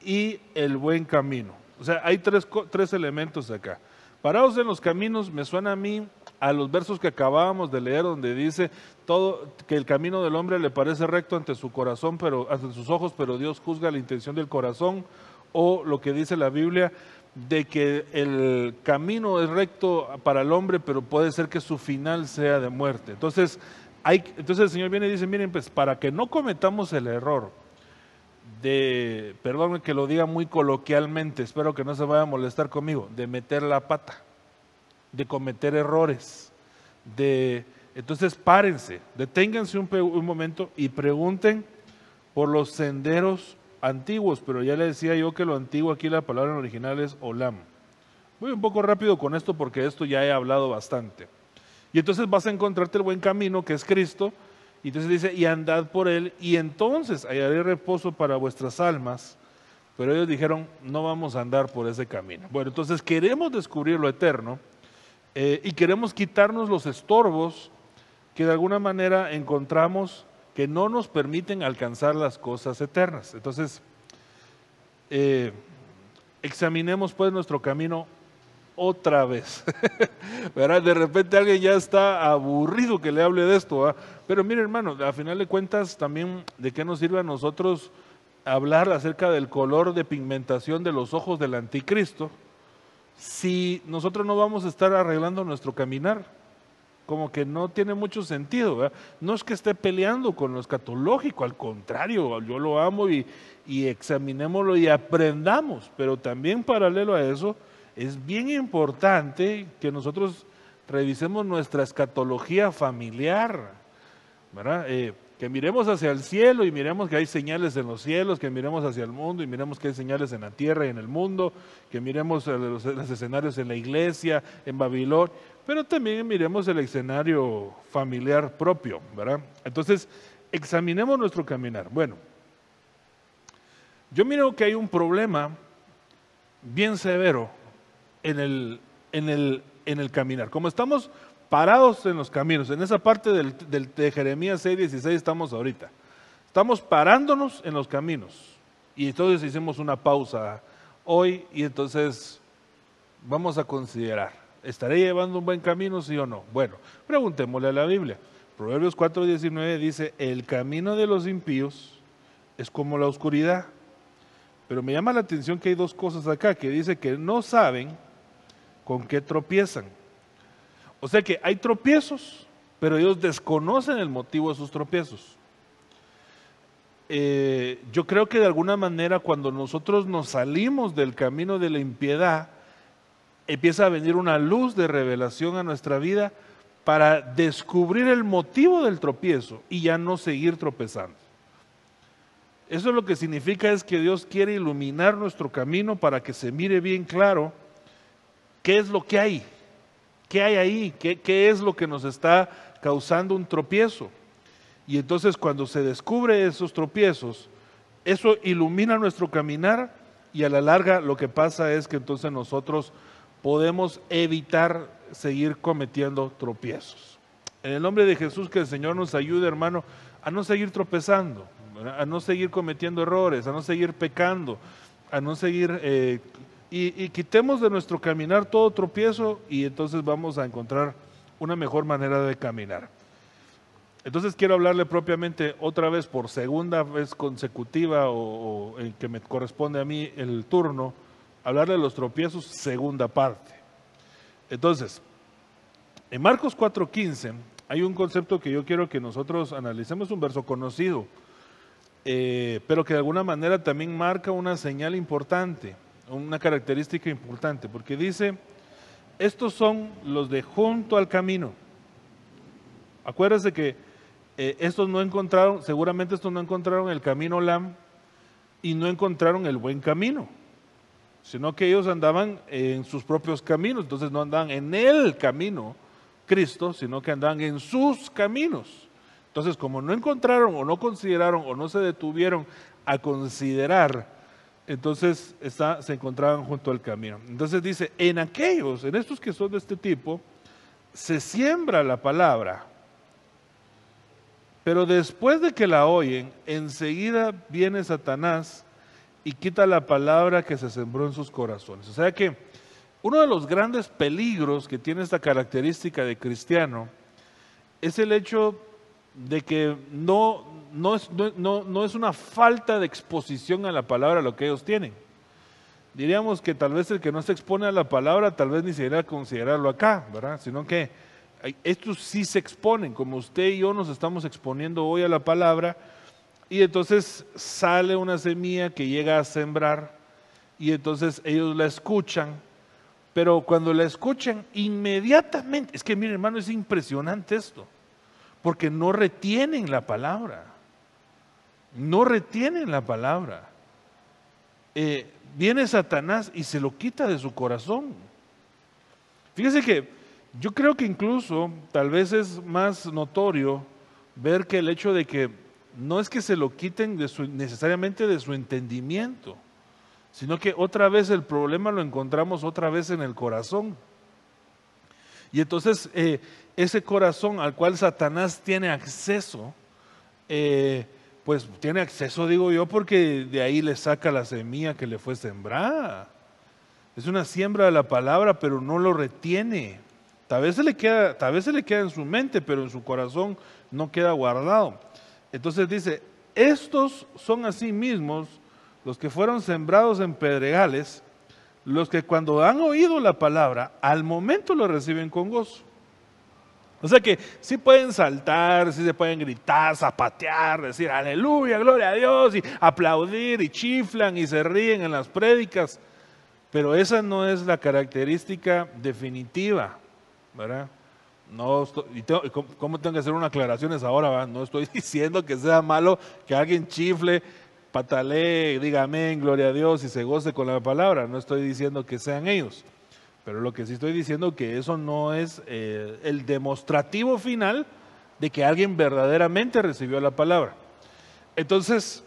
y el buen camino. O sea, hay tres elementos acá. Parados en los caminos me suena a mí a los versos que acabábamos de leer, donde dice todo que el camino del hombre le parece recto ante su corazón, pero ante sus ojos, pero Dios juzga la intención del corazón, o lo que dice la Biblia de que el camino es recto para el hombre, pero puede ser que su final sea de muerte. Entonces el Señor viene y dice, miren, pues para que no cometamos el error de, perdón que lo diga muy coloquialmente, espero que no se vaya a molestar conmigo, de meter la pata, de cometer errores, entonces párense, deténganse un momento y pregunten por los senderos antiguos, pero ya le decía yo que lo antiguo aquí la palabra en original es olam. Voy un poco rápido con esto porque esto ya he hablado bastante. Y entonces vas a encontrarte el buen camino que es Cristo, y entonces dice, y andad por él, y entonces hallaré reposo para vuestras almas. Pero ellos dijeron, no vamos a andar por ese camino. Bueno, entonces queremos descubrir lo eterno, y queremos quitarnos los estorbos que de alguna manera encontramos que no nos permiten alcanzar las cosas eternas. Entonces, examinemos pues nuestro camino otra vez. ¿Verdad? De repente alguien ya está aburrido que le hable de esto, ¿verdad? Pero mire, hermano, a final de cuentas también de qué nos sirve a nosotros hablar acerca del color de pigmentación de los ojos del anticristo si nosotros no vamos a estar arreglando nuestro caminar. Como que no tiene mucho sentido, ¿verdad? No es que esté peleando con lo escatológico, al contrario, yo lo amo y examinémoslo y aprendamos, pero también paralelo a eso, es bien importante que nosotros revisemos nuestra escatología familiar, ¿verdad? Que miremos hacia el cielo y miremos que hay señales en los cielos, que miremos hacia el mundo y miremos que hay señales en la tierra y en el mundo, que miremos los escenarios en la iglesia, en Babilonia, pero también miremos el escenario familiar propio, ¿verdad? Entonces, examinemos nuestro caminar. Bueno, yo miro que hay un problema bien severo en el caminar. Como estamos parados en los caminos, en esa parte de Jeremías 6:16 estamos ahorita. Estamos parándonos en los caminos. Y entonces hicimos una pausa hoy y entonces vamos a considerar. ¿Estaré llevando un buen camino, sí o no? Bueno, preguntémosle a la Biblia. Proverbios 4:19 dice, el camino de los impíos es como la oscuridad. Pero me llama la atención que hay dos cosas acá, que dice que no saben con qué tropiezan. O sea que hay tropiezos, pero ellos desconocen el motivo de sus tropiezos. Yo creo que de alguna manera cuando nosotros nos salimos del camino de la impiedad, empieza a venir una luz de revelación a nuestra vida para descubrir el motivo del tropiezo y ya no seguir tropezando. Eso lo que significa es que Dios quiere iluminar nuestro camino para que se mire bien claro qué es lo que hay. ¿Qué hay ahí? ¿Qué es lo que nos está causando un tropiezo? Y entonces cuando se descubre esos tropiezos, eso ilumina nuestro caminar y a la larga lo que pasa es que entonces nosotros podemos evitar seguir cometiendo tropiezos. En el nombre de Jesús, que el Señor nos ayude, hermano, a no seguir tropezando, ¿verdad? A no seguir cometiendo errores, a no seguir pecando, a no seguir... Y quitemos de nuestro caminar todo tropiezo y entonces vamos a encontrar una mejor manera de caminar. Entonces quiero hablarle propiamente otra vez por segunda vez consecutiva o que me corresponde a mí el turno, hablarle de los tropiezos, segunda parte. Entonces, en Marcos 4:15 hay un concepto que yo quiero que nosotros analicemos, un verso conocido, pero que de alguna manera también marca una señal importante, una característica importante, porque dice, estos son los de junto al camino. Acuérdense que estos no encontraron, seguramente estos no encontraron el camino Olam y no encontraron el buen camino, sino que ellos andaban en sus propios caminos, entonces no andaban en el camino Cristo, sino que andaban en sus caminos. Entonces, como no encontraron o no consideraron o no se detuvieron a considerar, entonces se encontraban junto al camino. Entonces dice, en estos que son de este tipo, se siembra la palabra, pero después de que la oyen, enseguida viene Satanás y quita la palabra que se sembró en sus corazones. O sea que Uno de los grandes peligros que tiene esta característica de cristiano es el hecho de que no es una falta de exposición a la palabra lo que ellos tienen. Diríamos que tal vez el que no se expone a la palabra tal vez ni se debería considerarlo acá, ¿verdad? Sino que estos sí se exponen, como usted y yo nos estamos exponiendo hoy a la palabra, y entonces sale una semilla que llega a sembrar, y entonces ellos la escuchan, pero cuando la escuchan inmediatamente, es que mire hermano, es impresionante esto, porque no retienen la palabra, no retienen la palabra. Viene Satanás y se lo quita de su corazón. Fíjese que yo creo que incluso tal vez es más notorio ver que el hecho de que no es que se lo quiten necesariamente de su entendimiento, sino que otra vez el problema lo encontramos otra vez en el corazón. Y entonces ese corazón al cual Satanás tiene acceso, pues tiene acceso, digo yo, porque de ahí le saca la semilla que le fue sembrada. Es una siembra de la palabra, pero no lo retiene. Tal vez se le queda en su mente, pero en su corazón no queda guardado. Entonces dice, estos son así mismos los que fueron sembrados en pedregales, los que cuando han oído la palabra, al momento lo reciben con gozo. O sea que sí pueden saltar, sí se pueden gritar, zapatear, decir aleluya, gloria a Dios, y aplaudir, y chiflan, y se ríen en las prédicas, pero esa no es la característica definitiva, ¿verdad? ¿Cómo tengo que hacer unas aclaraciones ahora? ¿verdad? No estoy diciendo que sea malo que alguien chifle, patalee, diga amén, gloria a Dios y se goce con la palabra, no estoy diciendo que sean ellos. Pero lo que sí estoy diciendo que eso no es el demostrativo final de que alguien verdaderamente recibió la palabra. Entonces,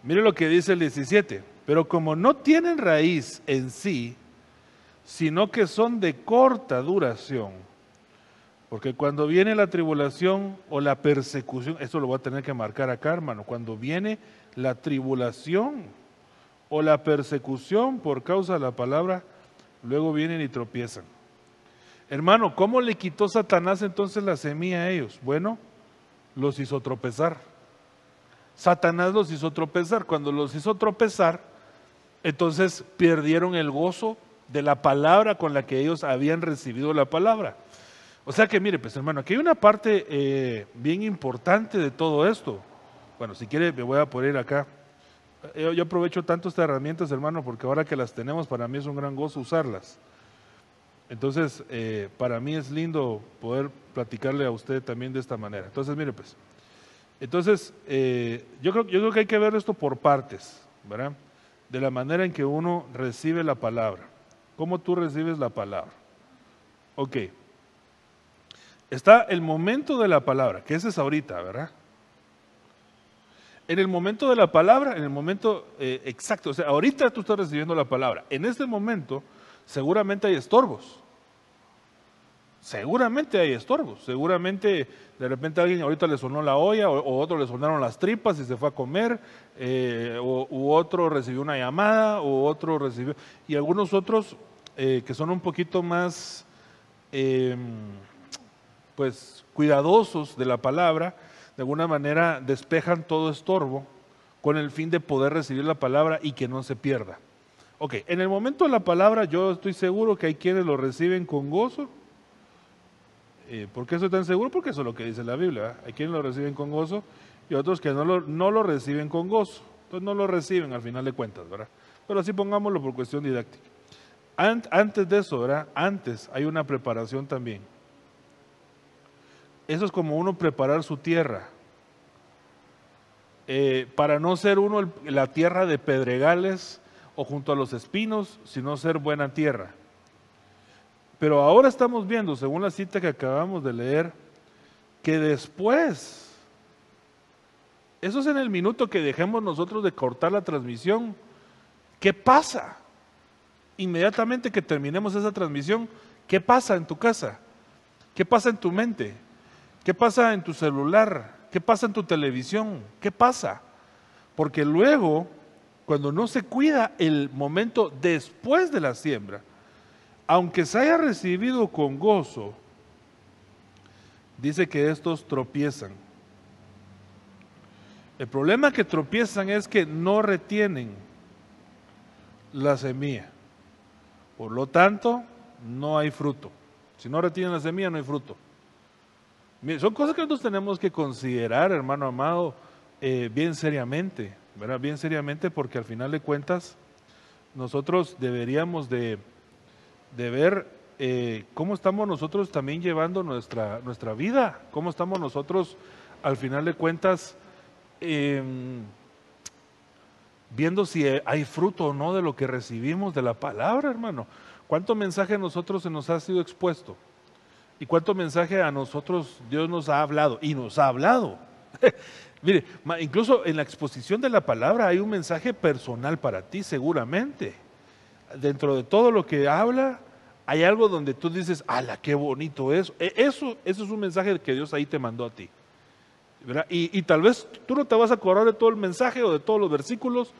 mire lo que dice el 17. Pero como no tienen raíz en sí, sino que son de corta duración, porque cuando viene la tribulación o la persecución, esto lo voy a tener que marcar acá, hermano, cuando viene la tribulación o la persecución por causa de la palabra, luego vienen y tropiezan. Hermano, ¿cómo le quitó Satanás entonces la semilla a ellos? Bueno, los hizo tropezar. Satanás los hizo tropezar. Cuando los hizo tropezar, entonces perdieron el gozo de la palabra con la que ellos habían recibido la palabra. O sea que mire, pues hermano, aquí hay una parte bien importante de todo esto. Bueno, si quiere me voy a poner acá. Yo aprovecho tanto estas herramientas, hermano, porque ahora que las tenemos, para mí es un gran gozo usarlas. Entonces, para mí es lindo poder platicarle a usted también de esta manera. Entonces, mire pues, yo creo que hay que ver esto por partes, ¿verdad? De la manera en que uno recibe la palabra. ¿Cómo tú recibes la palabra? Ok. Está el momento de la palabra, que ese es ahorita, ¿verdad? En el momento de la palabra, en el momento exacto, o sea, ahorita tú estás recibiendo la palabra. En este momento, seguramente hay estorbos. Seguramente hay estorbos. Seguramente de repente a alguien ahorita le sonó la olla, o otro le sonaron las tripas y se fue a comer, u otro recibió una llamada, o otro recibió. Y algunos otros que son un poquito más pues cuidadosos de la palabra, de alguna manera despejan todo estorbo con el fin de poder recibir la palabra y que no se pierda. Ok, en el momento de la palabra yo estoy seguro que hay quienes lo reciben con gozo. ¿Por qué estoy tan seguro? Porque eso es lo que dice la Biblia, ¿verdad? Hay quienes lo reciben con gozo y otros que no lo reciben con gozo. Entonces no lo reciben al final de cuentas, ¿verdad? Pero así pongámoslo por cuestión didáctica. Antes de eso, ¿verdad? Antes hay una preparación también. Eso es como uno preparar su tierra. Para no ser uno la tierra de pedregales o junto a los espinos, sino ser buena tierra. Pero ahora estamos viendo, según la cita que acabamos de leer, que después, eso es en el minuto que dejemos nosotros de cortar la transmisión, ¿qué pasa? Inmediatamente que terminemos esa transmisión, ¿qué pasa en tu casa? ¿Qué pasa en tu mente? ¿Qué pasa en tu celular? ¿Qué pasa en tu televisión? ¿Qué pasa? Porque luego, cuando no se cuida el momento después de la siembra, aunque se haya recibido con gozo, dice que estos tropiezan. El problema que tropiezan es que no retienen la semilla. Por lo tanto, no hay fruto. Si no retienen la semilla, no hay fruto. Mire, son cosas que nosotros tenemos que considerar, hermano amado, bien seriamente, ¿verdad? Bien seriamente, porque al final de cuentas, nosotros deberíamos de ver cómo estamos nosotros también llevando nuestra vida, cómo estamos nosotros al final de cuentas viendo si hay fruto o no de lo que recibimos de la palabra, hermano. ¿Cuánto mensaje a nosotros se nos ha sido expuesto? ¿Y cuánto mensaje a nosotros Dios nos ha hablado? Y nos ha hablado. Mire, incluso en la exposición de la palabra hay un mensaje personal para ti, seguramente. Dentro de todo lo que habla, hay algo donde tú dices, ¡ala, qué bonito es! Eso es un mensaje que Dios ahí te mandó a ti, ¿verdad? Y tal vez tú no te vas a acordar de todo el mensaje o de todos los versículos,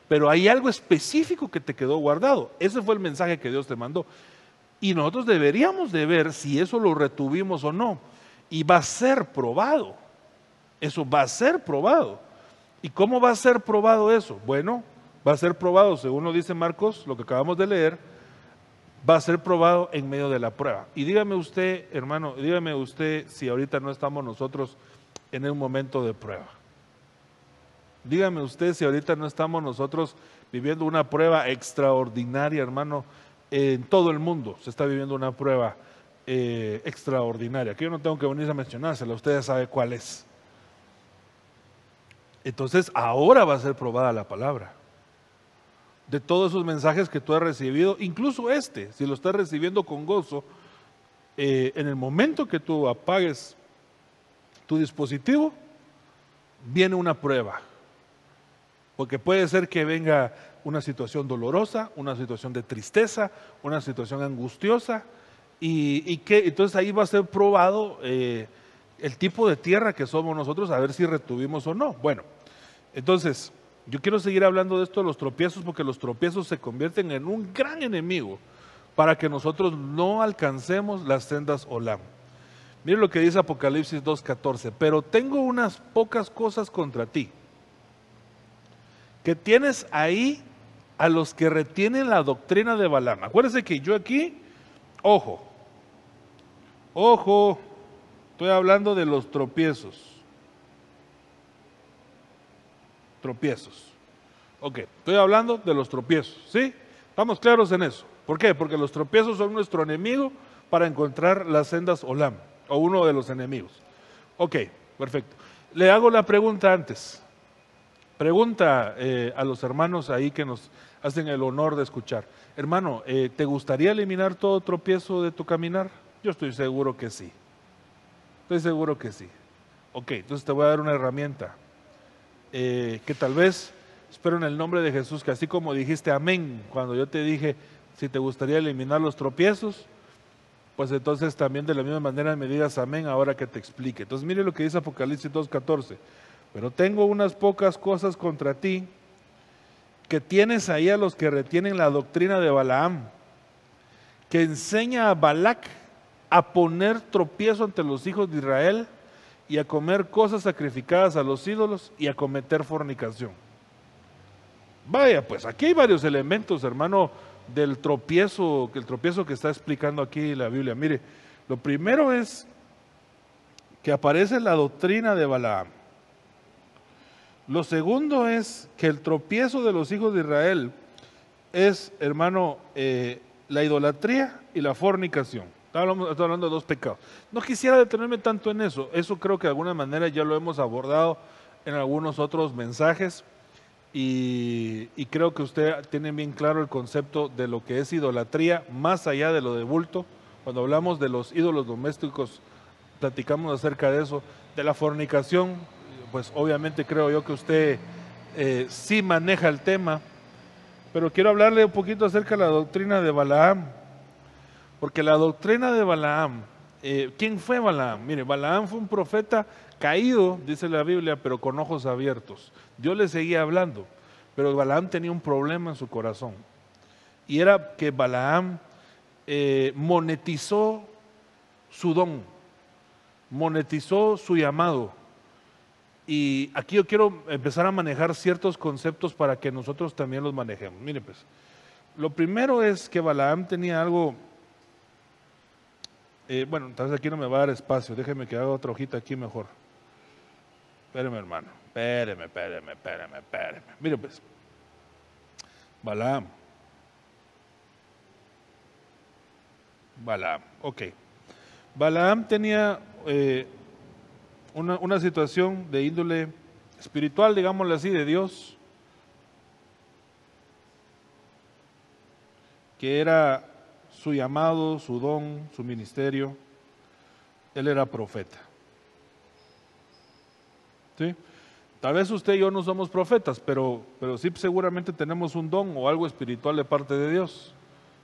pero hay algo específico que te quedó guardado. Ese fue el mensaje que Dios te mandó. Y nosotros deberíamos de ver si eso lo retuvimos o no. Y va a ser probado. Eso va a ser probado. ¿Y cómo va a ser probado eso? Bueno, va a ser probado, según lo dice Marcos, lo que acabamos de leer, va a ser probado en medio de la prueba. Y dígame usted, hermano, dígame usted si ahorita no estamos nosotros en un momento de prueba. Dígame usted si ahorita no estamos nosotros viviendo una prueba extraordinaria, hermano. En todo el mundo se está viviendo una prueba extraordinaria, que yo no tengo que venir a mencionársela, usted ya sabe cuál es. Entonces ahora va a ser probada la palabra. De todos esos mensajes que tú has recibido, incluso si lo estás recibiendo con gozo, en el momento que tú apagues tu dispositivo, viene una prueba. Porque puede ser que venga una situación dolorosa, una situación de tristeza, una situación angustiosa, y que entonces ahí va a ser probado el tipo de tierra que somos nosotros, a ver si retuvimos o no. Bueno, entonces yo quiero seguir hablando de esto de los tropiezos, porque los tropiezos se convierten en un gran enemigo para que nosotros no alcancemos las sendas Olam. Mire lo que dice Apocalipsis 2:14, pero tengo unas pocas cosas contra ti, que tienes ahí a los que retienen la doctrina de Balaam. Acuérdense que yo aquí, ojo, estoy hablando de los tropiezos. Ok, estoy hablando de los tropiezos, ¿sí? ¿Estamos claros en eso? ¿Por qué? Porque los tropiezos son nuestro enemigo para encontrar las sendas Olam, o uno de los enemigos. Ok, perfecto. Le hago la pregunta antes. Pregunta a los hermanos ahí que nos hacen el honor de escuchar. Hermano, ¿te gustaría eliminar todo tropiezo de tu caminar? Yo estoy seguro que sí. Estoy seguro que sí. Ok, entonces te voy a dar una herramienta que tal vez, espero en el nombre de Jesús, que así como dijiste amén cuando yo te dije si te gustaría eliminar los tropiezos, pues entonces también de la misma manera me digas amén ahora que te explique. Entonces mire lo que dice Apocalipsis 2:14. Pero tengo unas pocas cosas contra ti, que tienes ahí a los que retienen la doctrina de Balaam, que enseña a Balac a poner tropiezo ante los hijos de Israel y a comer cosas sacrificadas a los ídolos y a cometer fornicación. Vaya, pues aquí hay varios elementos, hermano, del tropiezo, el tropiezo que está explicando aquí la Biblia. Mire, lo primero es que aparece la doctrina de Balaam. Lo segundo es que el tropiezo de los hijos de Israel es, hermano, la idolatría y la fornicación. Estoy hablando de dos pecados. No quisiera detenerme tanto en eso. Eso creo que de alguna manera ya lo hemos abordado en algunos otros mensajes. Y creo que usted tiene bien claro el concepto de lo que es idolatría, más allá de lo de bulto. Cuando hablamos de los ídolos domésticos, platicamos acerca de eso, de la fornicación. Pues obviamente creo yo que usted sí maneja el tema, pero quiero hablarle un poquito acerca de la doctrina de Balaam, porque la doctrina de Balaam, ¿quién fue Balaam? Mire, Balaam fue un profeta caído, dice la Biblia, pero con ojos abiertos. Dios le seguía hablando, pero Balaam tenía un problema en su corazón, y era que Balaam monetizó su don, monetizó su llamado. Y aquí yo quiero empezar a manejar ciertos conceptos para que nosotros también los manejemos. Mire pues, lo primero es que Balaam tenía algo, bueno, entonces aquí no me va a dar espacio, déjeme que haga otra hojita aquí mejor. Espéreme, hermano, espéreme. Mire pues, Balaam, ok. Balaam tenía una situación de índole espiritual, digámosle así, de Dios, que era su llamado, su don, su ministerio. Él era profeta. ¿Sí? Tal vez usted y yo no somos profetas, pero sí seguramente tenemos un don o algo espiritual de parte de Dios,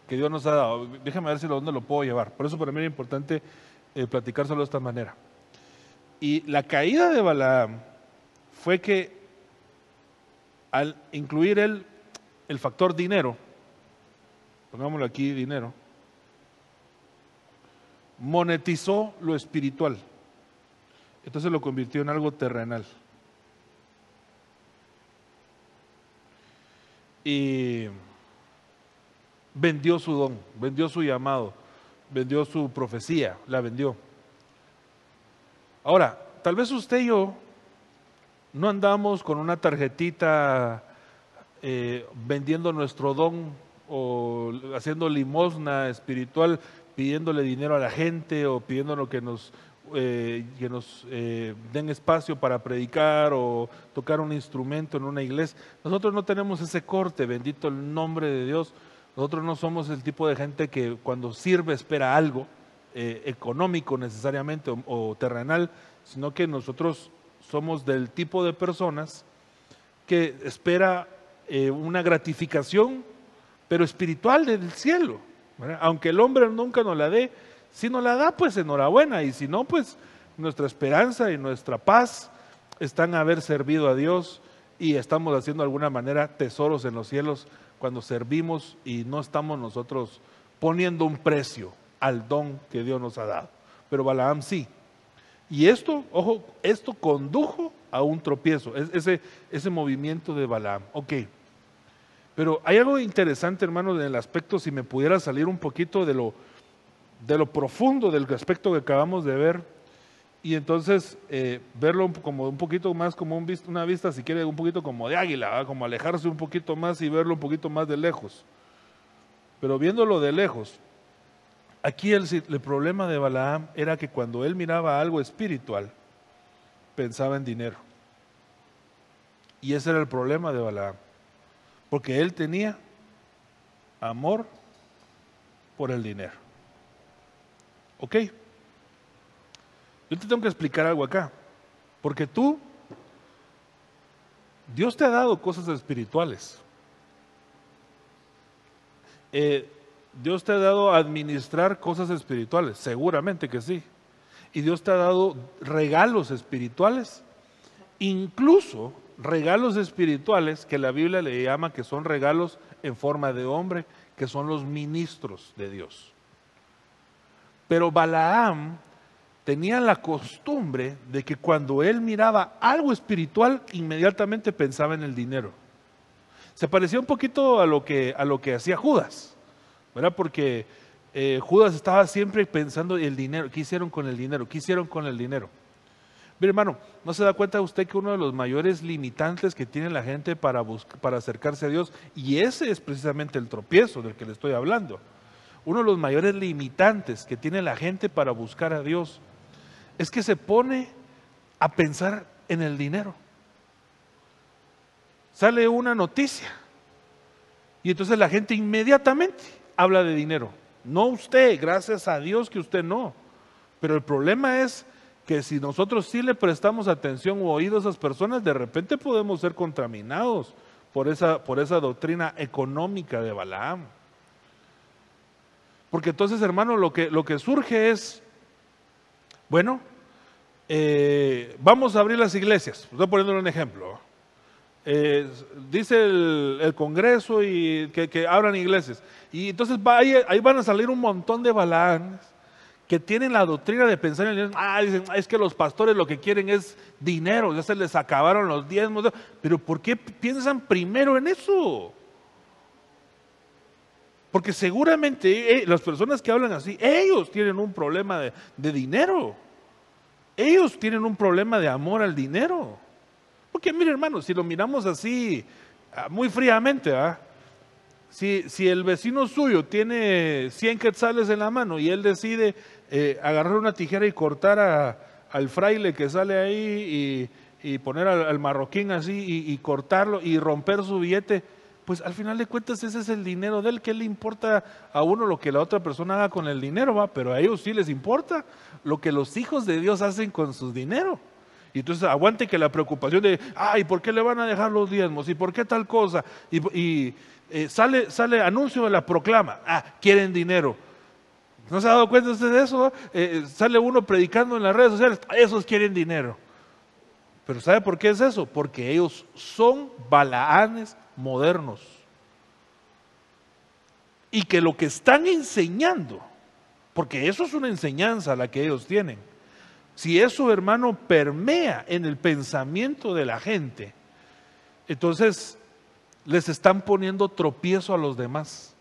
que Dios nos ha dado. Déjame ver si dónde lo puedo llevar. Por eso para mí era importante platicárselo de esta manera. Y la caída de Balaam fue que al incluir el factor dinero, pongámoslo aquí, dinero, monetizó lo espiritual. Entonces lo convirtió en algo terrenal. Y vendió su don, vendió su llamado, vendió su profecía, la vendió. Ahora, tal vez usted y yo no andamos con una tarjetita vendiendo nuestro don o haciendo limosna espiritual, pidiéndole dinero a la gente o pidiéndonos que nos den espacio para predicar o tocar un instrumento en una iglesia. Nosotros no tenemos ese corte, bendito el nombre de Dios. Nosotros no somos el tipo de gente que cuando sirve espera algo económico necesariamente o terrenal, sino que nosotros somos del tipo de personas que espera una gratificación, pero espiritual del cielo, ¿verdad? Aunque el hombre nunca nos la dé, si nos la da, pues enhorabuena, y si no, pues nuestra esperanza y nuestra paz están en haber servido a Dios y estamos haciendo de alguna manera tesoros en los cielos cuando servimos y no estamos nosotros poniendo un precio al don que Dios nos ha dado. Pero Balaam sí. Y esto, ojo, esto condujo a un tropiezo, ese movimiento de Balaam. Ok. Pero hay algo interesante, hermano, en el aspecto, si me pudiera salir un poquito de lo profundo del aspecto que acabamos de ver, y entonces verlo como un poquito más como una vista, si quiere, un poquito como de águila, ¿verdad? Como alejarse un poquito más y verlo un poquito más de lejos. Pero viéndolo de lejos, aquí el problema de Balaam era que cuando él miraba algo espiritual, pensaba en dinero. Y ese era el problema de Balaam, porque él tenía amor por el dinero. ¿Ok? Yo te tengo que explicar algo acá, porque Dios te ha dado cosas espirituales. Dios te ha dado a administrar cosas espirituales, seguramente que sí. Y Dios te ha dado regalos espirituales, incluso regalos espirituales que la Biblia le llama que son regalos en forma de hombre, que son los ministros de Dios. Pero Balaam tenía la costumbre de que cuando él miraba algo espiritual, inmediatamente pensaba en el dinero. Se parecía un poquito a lo que hacía Judas, ¿verdad? Porque Judas estaba siempre pensando en el dinero. ¿Qué hicieron con el dinero? ¿Qué hicieron con el dinero? Mire, hermano, ¿no se da cuenta usted que uno de los mayores limitantes que tiene la gente para acercarse a Dios, y ese es precisamente el tropiezo del que le estoy hablando? Uno de los mayores limitantes que tiene la gente para buscar a Dios es que se pone a pensar en el dinero. Sale una noticia y entonces la gente inmediatamente habla de dinero. No usted, gracias a Dios que usted no. Pero el problema es que si nosotros sí le prestamos atención o oído a esas personas, de repente podemos ser contaminados por esa doctrina económica de Balaam. Porque entonces, hermano, lo que surge es, bueno, vamos a abrir las iglesias. Estoy poniendo un ejemplo. dice el Congreso y que abran iglesias. Y entonces ahí van a salir un montón de Balaán que tienen la doctrina de pensar en el dinero. Dicen, es que los pastores lo que quieren es dinero, ya se les acabaron los diezmos. Pero ¿por qué piensan primero en eso? Porque seguramente las personas que hablan así, ellos tienen un problema de dinero. Ellos tienen un problema de amor al dinero. Porque mire, hermano, si lo miramos así, muy fríamente, si el vecino suyo tiene 100 quetzales en la mano y él decide agarrar una tijera y cortar al fraile que sale ahí y poner al marroquín así y cortarlo y romper su billete, pues al final de cuentas ese es el dinero de él. ¿Qué le importa a uno lo que la otra persona haga con el dinero? Pero a ellos sí les importa lo que los hijos de Dios hacen con su dinero. Y entonces aguante que la preocupación de, ¿por qué le van a dejar los diezmos? ¿Y por qué tal cosa? Y sale anuncio de la proclama, quieren dinero. ¿No se ha dado cuenta usted de eso? Sale uno predicando en las redes sociales, esos quieren dinero. Pero ¿sabe por qué es eso? Porque ellos son Balaanes modernos. Y que lo que están enseñando, porque eso es una enseñanza la que ellos tienen, si eso, hermano, permea en el pensamiento de la gente, entonces les están poniendo tropiezo a los demás.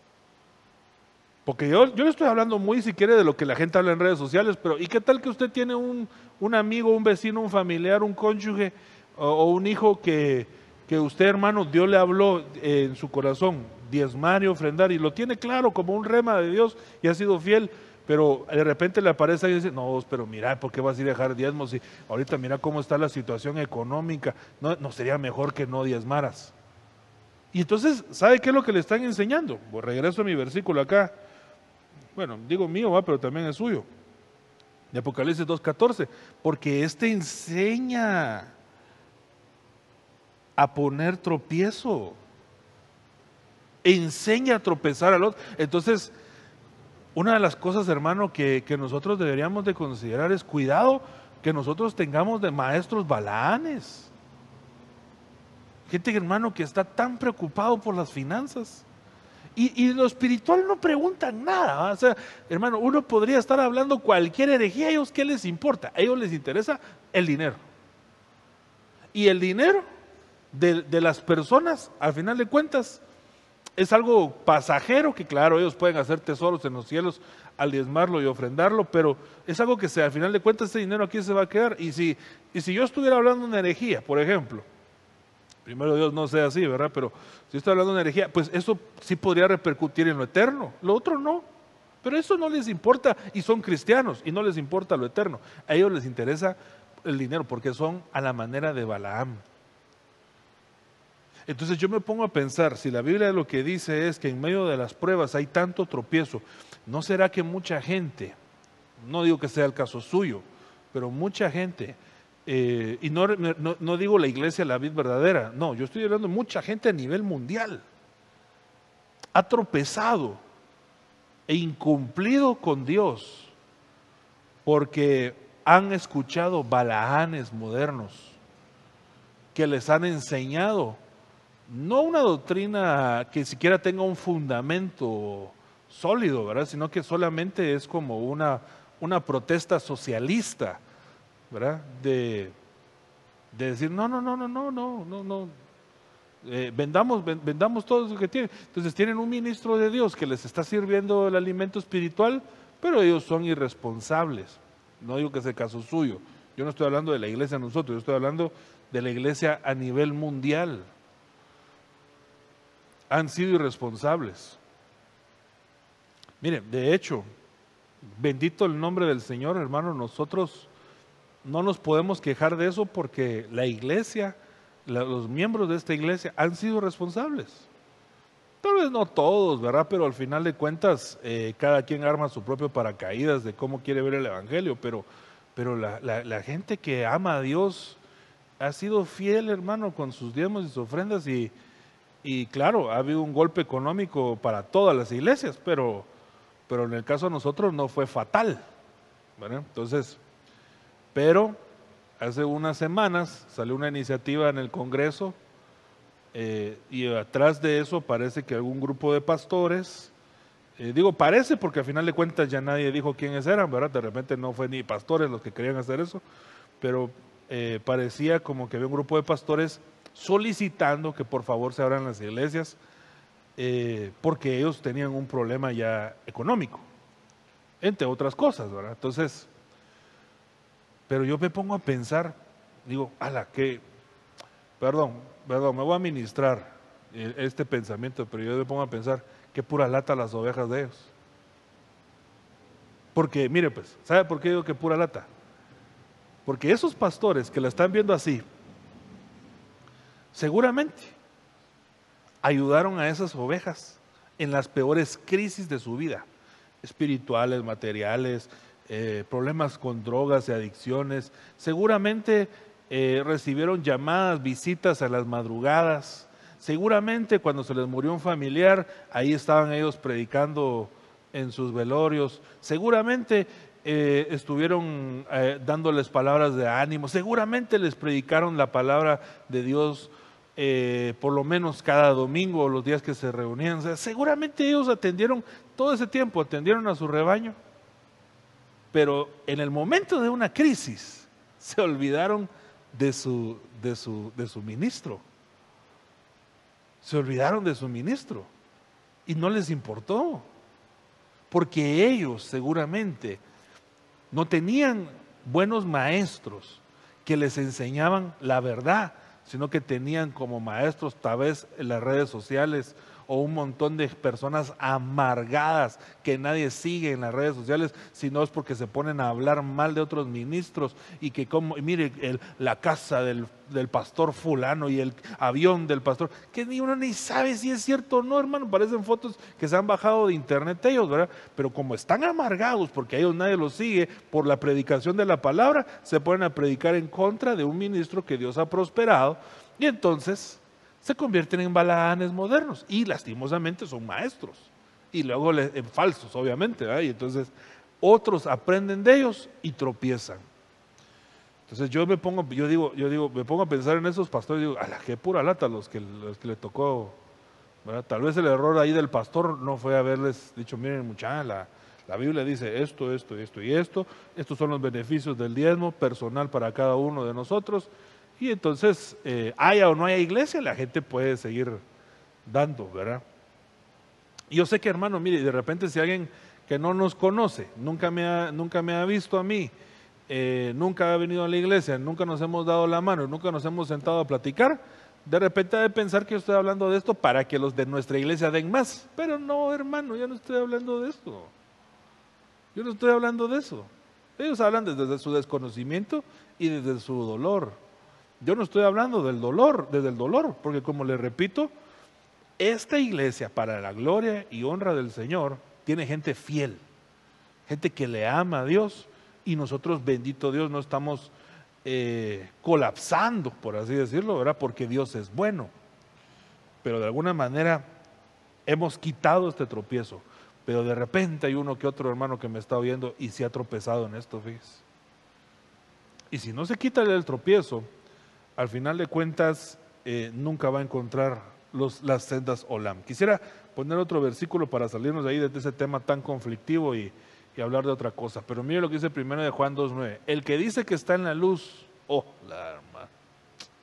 Porque yo le estoy hablando muy, si quiere, de lo que la gente habla en redes sociales, pero ¿y qué tal que usted tiene un amigo, un vecino, un familiar, un cónyuge o un hijo que usted, hermano, Dios le habló en su corazón, diezmar y ofrendar, y lo tiene claro como un rema de Dios y ha sido fiel? Pero de repente le aparece y dice, no, pero mira, ¿por qué vas a ir a dejar diezmos? Si ahorita mira cómo está la situación económica, no sería mejor que no diezmaras. Y entonces, ¿sabe qué es lo que le están enseñando? Pues regreso a mi versículo acá. Bueno, digo mío, pero también es suyo. De Apocalipsis 2:14. Porque enseña a poner tropiezo. Enseña a tropezar al otro. Entonces, una de las cosas, hermano, que nosotros deberíamos de considerar es cuidado que nosotros tengamos de maestros balaanes. Gente, hermano, que está tan preocupado por las finanzas. Y lo espiritual no preguntan nada. O sea, hermano, uno podría estar hablando cualquier herejía, a ellos ¿qué les importa? A ellos les interesa el dinero. Y el dinero de las personas, al final de cuentas, es algo pasajero, que claro, ellos pueden hacer tesoros en los cielos al diezmarlo y ofrendarlo, pero es algo que al final de cuentas ese dinero aquí se va a quedar. Y si yo estuviera hablando de una herejía, por ejemplo, primero Dios no sea así, ¿verdad? Pero si yo estoy hablando de una herejía, pues eso sí podría repercutir en lo eterno, lo otro no. Pero eso no les importa y son cristianos y no les importa lo eterno. A ellos les interesa el dinero porque son a la manera de Balaam. Entonces yo me pongo a pensar, si la Biblia lo que dice es que en medio de las pruebas hay tanto tropiezo, ¿no será que mucha gente, no digo que sea el caso suyo, pero mucha gente, y no digo la iglesia la vid verdadera, no, yo estoy hablando de mucha gente a nivel mundial, ha tropezado e incumplido con Dios porque han escuchado balaanes modernos que les han enseñado no una doctrina que siquiera tenga un fundamento sólido, ¿verdad? Sino que solamente es como una protesta socialista, ¿verdad? De decir, no, vendamos todo eso que tienen. Entonces tienen un ministro de Dios que les está sirviendo el alimento espiritual, pero ellos son irresponsables. No digo que sea el caso suyo. Yo no estoy hablando de la iglesia nosotros, yo estoy hablando de la iglesia a nivel mundial. Han sido irresponsables. Miren, de hecho, bendito el nombre del Señor, hermano, nosotros no nos podemos quejar de eso porque la iglesia, los miembros de esta iglesia han sido responsables. Tal vez no todos, ¿verdad? Pero al final de cuentas, cada quien arma su propio paracaídas de cómo quiere ver el evangelio, pero la gente que ama a Dios ha sido fiel, hermano, con sus diezmos y sus ofrendas y claro, ha habido un golpe económico para todas las iglesias, pero en el caso de nosotros no fue fatal, ¿verdad? Entonces, pero hace unas semanas salió una iniciativa en el Congreso y atrás de eso parece que algún grupo de pastores, digo parece porque al final de cuentas ya nadie dijo quiénes eran, ¿verdad? De repente no fue ni pastores los que querían hacer eso, pero parecía como que había un grupo de pastores solicitando que por favor se abran las iglesias, porque ellos tenían un problema ya económico, entre otras cosas, ¿verdad? Entonces, pero yo me pongo a pensar, digo, perdón, me voy a ministrar este pensamiento, pero yo me pongo a pensar, qué pura lata las ovejas de ellos. Porque, mire pues, ¿sabe por qué digo que pura lata? Porque esos pastores que la están viendo así, seguramente ayudaron a esas ovejas en las peores crisis de su vida, espirituales, materiales, problemas con drogas y adicciones. Seguramente recibieron llamadas, visitas a las madrugadas. Seguramente cuando se les murió un familiar, ahí estaban ellos predicando en sus velorios. Seguramente estuvieron dándoles palabras de ánimo. Seguramente les predicaron la palabra de Dios por lo menos cada domingo o los días que se reunían. O sea, seguramente ellos atendieron todo ese tiempo, atendieron a su rebaño. Pero en el momento de una crisis se olvidaron de su ministro. Se olvidaron de su ministro y no les importó, porque ellos seguramente no tenían buenos maestros que les enseñaban la verdad, sino que tenían como maestros tal vez en las redes sociales o un montón de personas amargadas que nadie sigue en las redes sociales, sino es porque se ponen a hablar mal de otros ministros y que como, mire, la casa del pastor fulano y el avión del pastor, que ni uno ni sabe si es cierto o no, hermano. Parecen fotos que se han bajado de internet ellos, ¿verdad? Pero como están amargados porque a ellos nadie los sigue por la predicación de la palabra, se ponen a predicar en contra de un ministro que Dios ha prosperado, y entonces se convierten en Balaanes modernos y lastimosamente son maestros y luego falsos, obviamente, ¿verdad? Y entonces otros aprenden de ellos y tropiezan. Entonces me pongo a pensar en esos pastores y digo, qué pura lata los que le tocó, ¿verdad? Tal vez el error ahí del pastor no fue haberles dicho, miren muchachos, la Biblia dice esto, esto, esto y esto, estos son los beneficios del diezmo personal para cada uno de nosotros. Y entonces, haya o no haya iglesia, la gente puede seguir dando, ¿verdad? Y yo sé que, hermano, mire, de repente si alguien que no nos conoce, nunca me ha visto a mí, nunca ha venido a la iglesia, nunca nos hemos dado la mano, nunca nos hemos sentado a platicar, de repente ha de pensar que yo estoy hablando de esto para que los de nuestra iglesia den más. Pero no, hermano, yo no estoy hablando de esto. Yo no estoy hablando de eso. Ellos hablan desde su desconocimiento y desde su dolor. Yo no estoy hablando del dolor, desde el dolor, porque como les repito, esta iglesia, para la gloria y honra del Señor, tiene gente fiel, gente que le ama a Dios, y nosotros, bendito Dios, no estamos colapsando, por así decirlo, ¿verdad? Porque Dios es bueno, pero de alguna manera hemos quitado este tropiezo, pero de repente hay uno que otro hermano que me está oyendo y se ha tropezado en esto, fíjese. Y si no se quita el tropiezo, al final de cuentas nunca va a encontrar las sendas Olam. Quisiera poner otro versículo para salirnos de ahí, de ese tema tan conflictivo y hablar de otra cosa. Pero mire lo que dice 1 de Juan 2:9. El que dice que está en la luz,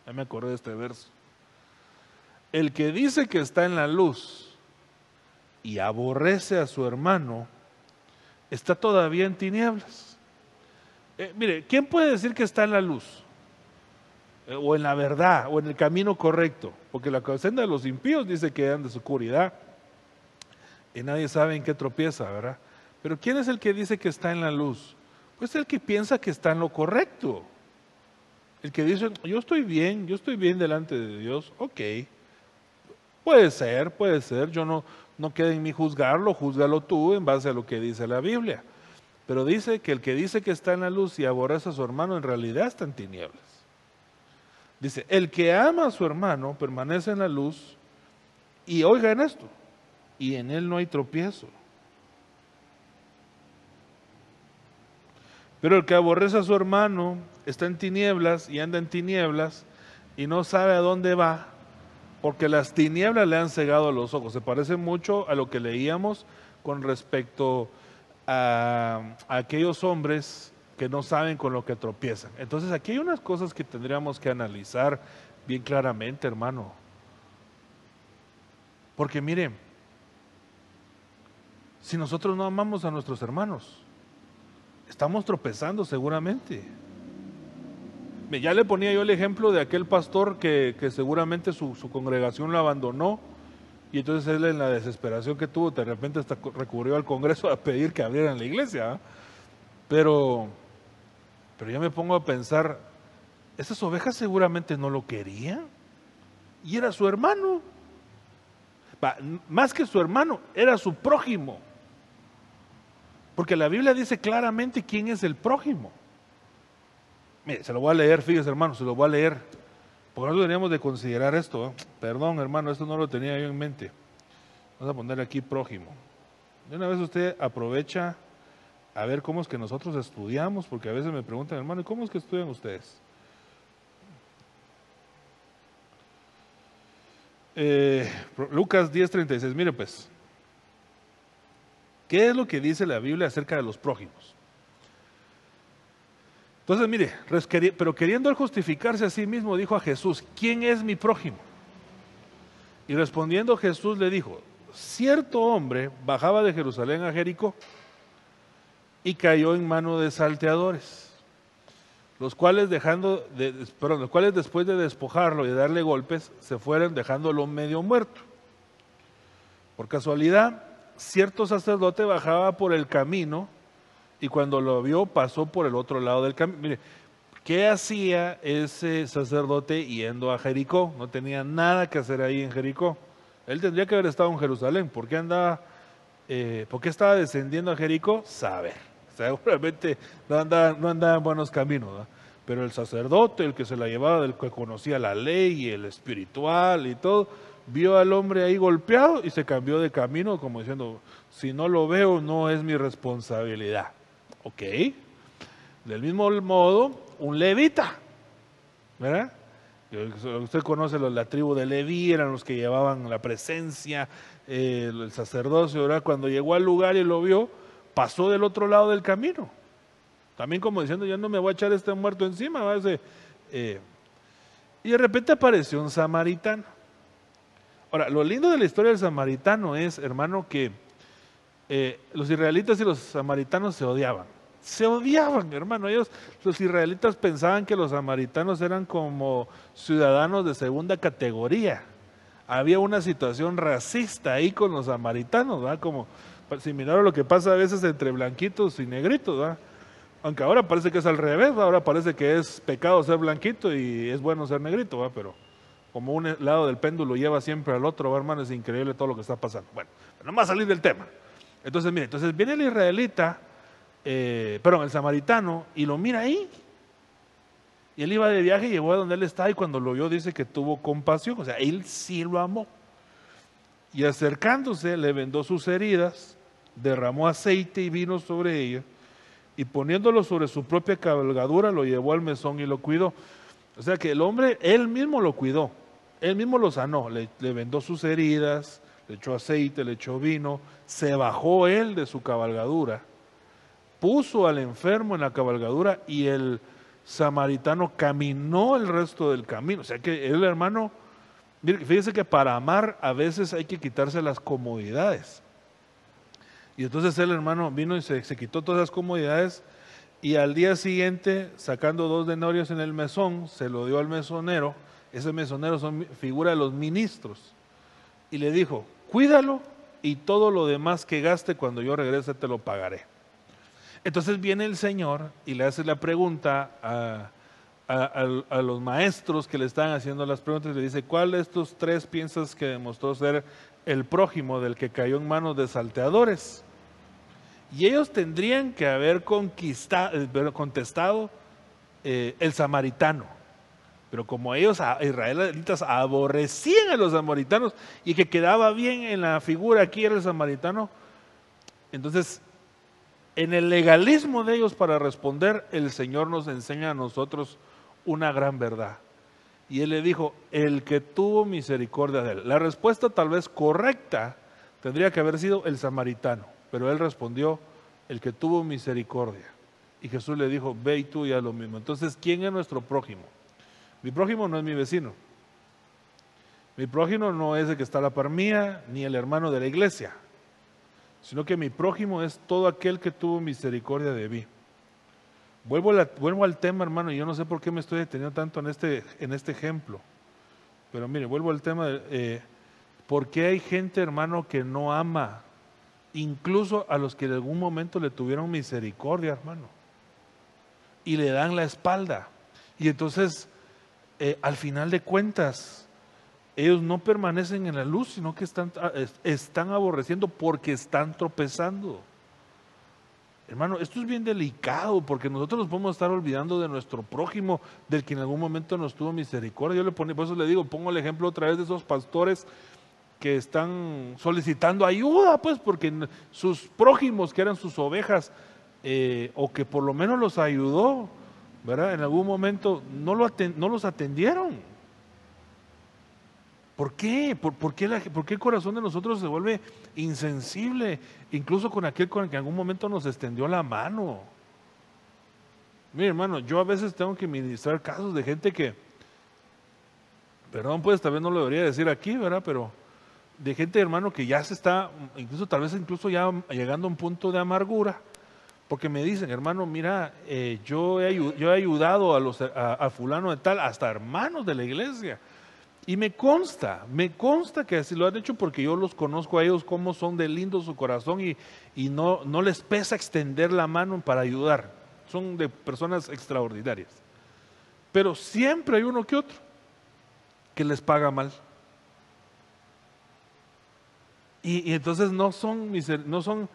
ya me acordé de este verso. El que dice que está en la luz y aborrece a su hermano, está todavía en tinieblas. Mire, ¿quién puede decir que está en la luz? O en la verdad, o en el camino correcto, porque la senda de los impíos dice que andan de su oscuridad y nadie sabe en qué tropieza, ¿verdad? Pero ¿quién es el que dice que está en la luz? Pues el que piensa que está en lo correcto, el que dice, yo estoy bien delante de Dios. Ok, puede ser, yo no queda en mí juzgarlo, júzgalo tú en base a lo que dice la Biblia, pero dice que el que dice que está en la luz y aborrece a su hermano, en realidad está en tinieblas. Dice, el que ama a su hermano permanece en la luz y oigan esto, y en él no hay tropiezo. Pero el que aborrece a su hermano está en tinieblas y anda en tinieblas y no sabe a dónde va porque las tinieblas le han cegado los ojos. Se parece mucho a lo que leíamos con respecto a aquellos hombres que no saben con lo que tropiezan. Entonces aquí hay unas cosas que tendríamos que analizar bien claramente, hermano. Porque miren, si nosotros no amamos a nuestros hermanos, estamos tropezando seguramente. Ya le ponía yo el ejemplo de aquel pastor que seguramente su congregación lo abandonó, y entonces él, en la desesperación que tuvo, de repente hasta recurrió al Congreso a pedir que abrieran la iglesia, ¿eh? Pero yo me pongo a pensar, esas ovejas seguramente no lo querían, y era su hermano. Más que su hermano, era su prójimo. Porque la Biblia dice claramente quién es el prójimo. Mire, se lo voy a leer, fíjese, hermano, se lo voy a leer. Porque nosotros deberíamos de considerar esto, ¿eh? Perdón, hermano, esto no lo tenía yo en mente. Vamos a poner aquí prójimo. De una vez usted aprovecha a ver cómo es que nosotros estudiamos, porque a veces me preguntan, hermano, ¿y cómo es que estudian ustedes? Lucas 10:36, mire pues, ¿qué es lo que dice la Biblia acerca de los prójimos? Entonces mire, pero queriendo él justificarse a sí mismo, dijo a Jesús, ¿quién es mi prójimo? Y respondiendo Jesús le dijo, cierto hombre bajaba de Jerusalén a Jericó y cayó en mano de salteadores, los cuales después de despojarlo y de darle golpes, se fueron dejándolo medio muerto. Por casualidad, cierto sacerdote bajaba por el camino y cuando lo vio pasó por el otro lado del camino. Mire, ¿qué hacía ese sacerdote yendo a Jericó? No tenía nada que hacer ahí en Jericó. Él tendría que haber estado en Jerusalén. ¿Por qué estaba descendiendo a Jericó? Saber. Seguramente no andaba en buenos caminos, ¿no? Pero el sacerdote, el que se la llevaba, el que conocía la ley y el espiritual y todo, vio al hombre ahí golpeado y se cambió de camino, como diciendo, si no lo veo no es mi responsabilidad. Ok. Del mismo modo, un levita, ¿verdad? Usted conoce la tribu de Leví, eran los que llevaban la presencia, el sacerdocio, ¿verdad? Cuando llegó al lugar y lo vio, pasó del otro lado del camino. También como diciendo, ya no me voy a echar este muerto encima. Y de repente apareció un samaritano. Ahora, lo lindo de la historia del samaritano es, hermano, que los israelitas y los samaritanos se odiaban. Se odiaban, hermano. Los israelitas pensaban que los samaritanos eran como ciudadanos de segunda categoría. Había una situación racista ahí con los samaritanos, ¿verdad? Como similar a lo que pasa a veces entre blanquitos y negritos, ¿verdad? Aunque ahora parece que es al revés, ¿verdad? Ahora parece que es pecado ser blanquito y es bueno ser negrito, ¿verdad? Pero como un lado del péndulo lleva siempre al otro, ¿verdad, hermano? Es increíble todo lo que está pasando. Bueno, no más salir del tema. Entonces, mire, viene el israelita, el samaritano, y lo mira ahí. Y él iba de viaje y llegó a donde él está, y cuando lo vio dice que tuvo compasión, o sea, él sí lo amó. Y acercándose, le vendó sus heridas, derramó aceite y vino sobre ella, y poniéndolo sobre su propia cabalgadura, lo llevó al mesón y lo cuidó. O sea que el hombre, él mismo lo cuidó, él mismo lo sanó, le vendó sus heridas, le echó aceite, le echó vino, se bajó él de su cabalgadura, puso al enfermo en la cabalgadura y el samaritano caminó el resto del camino. O sea que el hermano, mire, fíjese que para amar a veces hay que quitarse las comodidades. Y entonces el hermano vino y se quitó todas las comodidades y al día siguiente, sacando 2 denarios en el mesón, se lo dio al mesonero. Ese mesonero son figura de los ministros. Y le dijo, cuídalo y todo lo demás que gaste cuando yo regrese te lo pagaré. Entonces viene el Señor y le hace la pregunta a los maestros que le están haciendo las preguntas y le dice, ¿cuál de estos 3 piensas que demostró ser el prójimo del que cayó en manos de salteadores? Y ellos tendrían que haber contestado el samaritano. Pero como ellos, israelitas, aborrecían a los samaritanos y que quedaba bien en la figura aquí era el samaritano, entonces en el legalismo de ellos para responder, el Señor nos enseña a nosotros una gran verdad. Y él le dijo, el que tuvo misericordia de él. La respuesta tal vez correcta tendría que haber sido el samaritano, pero él respondió, el que tuvo misericordia. Y Jesús le dijo, ve y tú y haz lo mismo. Entonces, ¿quién es nuestro prójimo? Mi prójimo no es mi vecino. Mi prójimo no es el que está a la par mía, ni el hermano de la iglesia, sino que mi prójimo es todo aquel que tuvo misericordia de mí. Vuelvo al tema, hermano, y yo no sé por qué me estoy deteniendo tanto en este ejemplo, pero mire, vuelvo al tema, ¿por qué hay gente, hermano, que no ama, incluso a los que en algún momento le tuvieron misericordia, hermano, y le dan la espalda? Y entonces, al final de cuentas, ellos no permanecen en la luz, sino que están aborreciendo porque están tropezando. Hermano, esto es bien delicado porque nosotros nos podemos estar olvidando de nuestro prójimo, del que en algún momento nos tuvo misericordia. Por eso le digo, pongo el ejemplo otra vez de esos pastores que están solicitando ayuda, pues, porque sus prójimos, que eran sus ovejas, o que por lo menos los ayudó, ¿verdad? En algún momento no los atendieron. ¿Por qué? ¿Por qué el corazón de nosotros se vuelve insensible, incluso con aquel con el que en algún momento nos extendió la mano? Mire, hermano, yo a veces tengo que ministrar casos de gente que, perdón, pues tal vez no lo debería decir aquí, ¿verdad? Pero de gente, hermano, que ya se está, tal vez ya llegando a un punto de amargura, porque me dicen, hermano, mira, yo he ayudado a fulano de tal, hasta hermanos de la iglesia. Y me consta que así lo han hecho porque yo los conozco a ellos, cómo son de lindo su corazón y no les pesa extender la mano para ayudar. Son de personas extraordinarias. Pero siempre hay uno que otro que les paga mal. Y entonces no son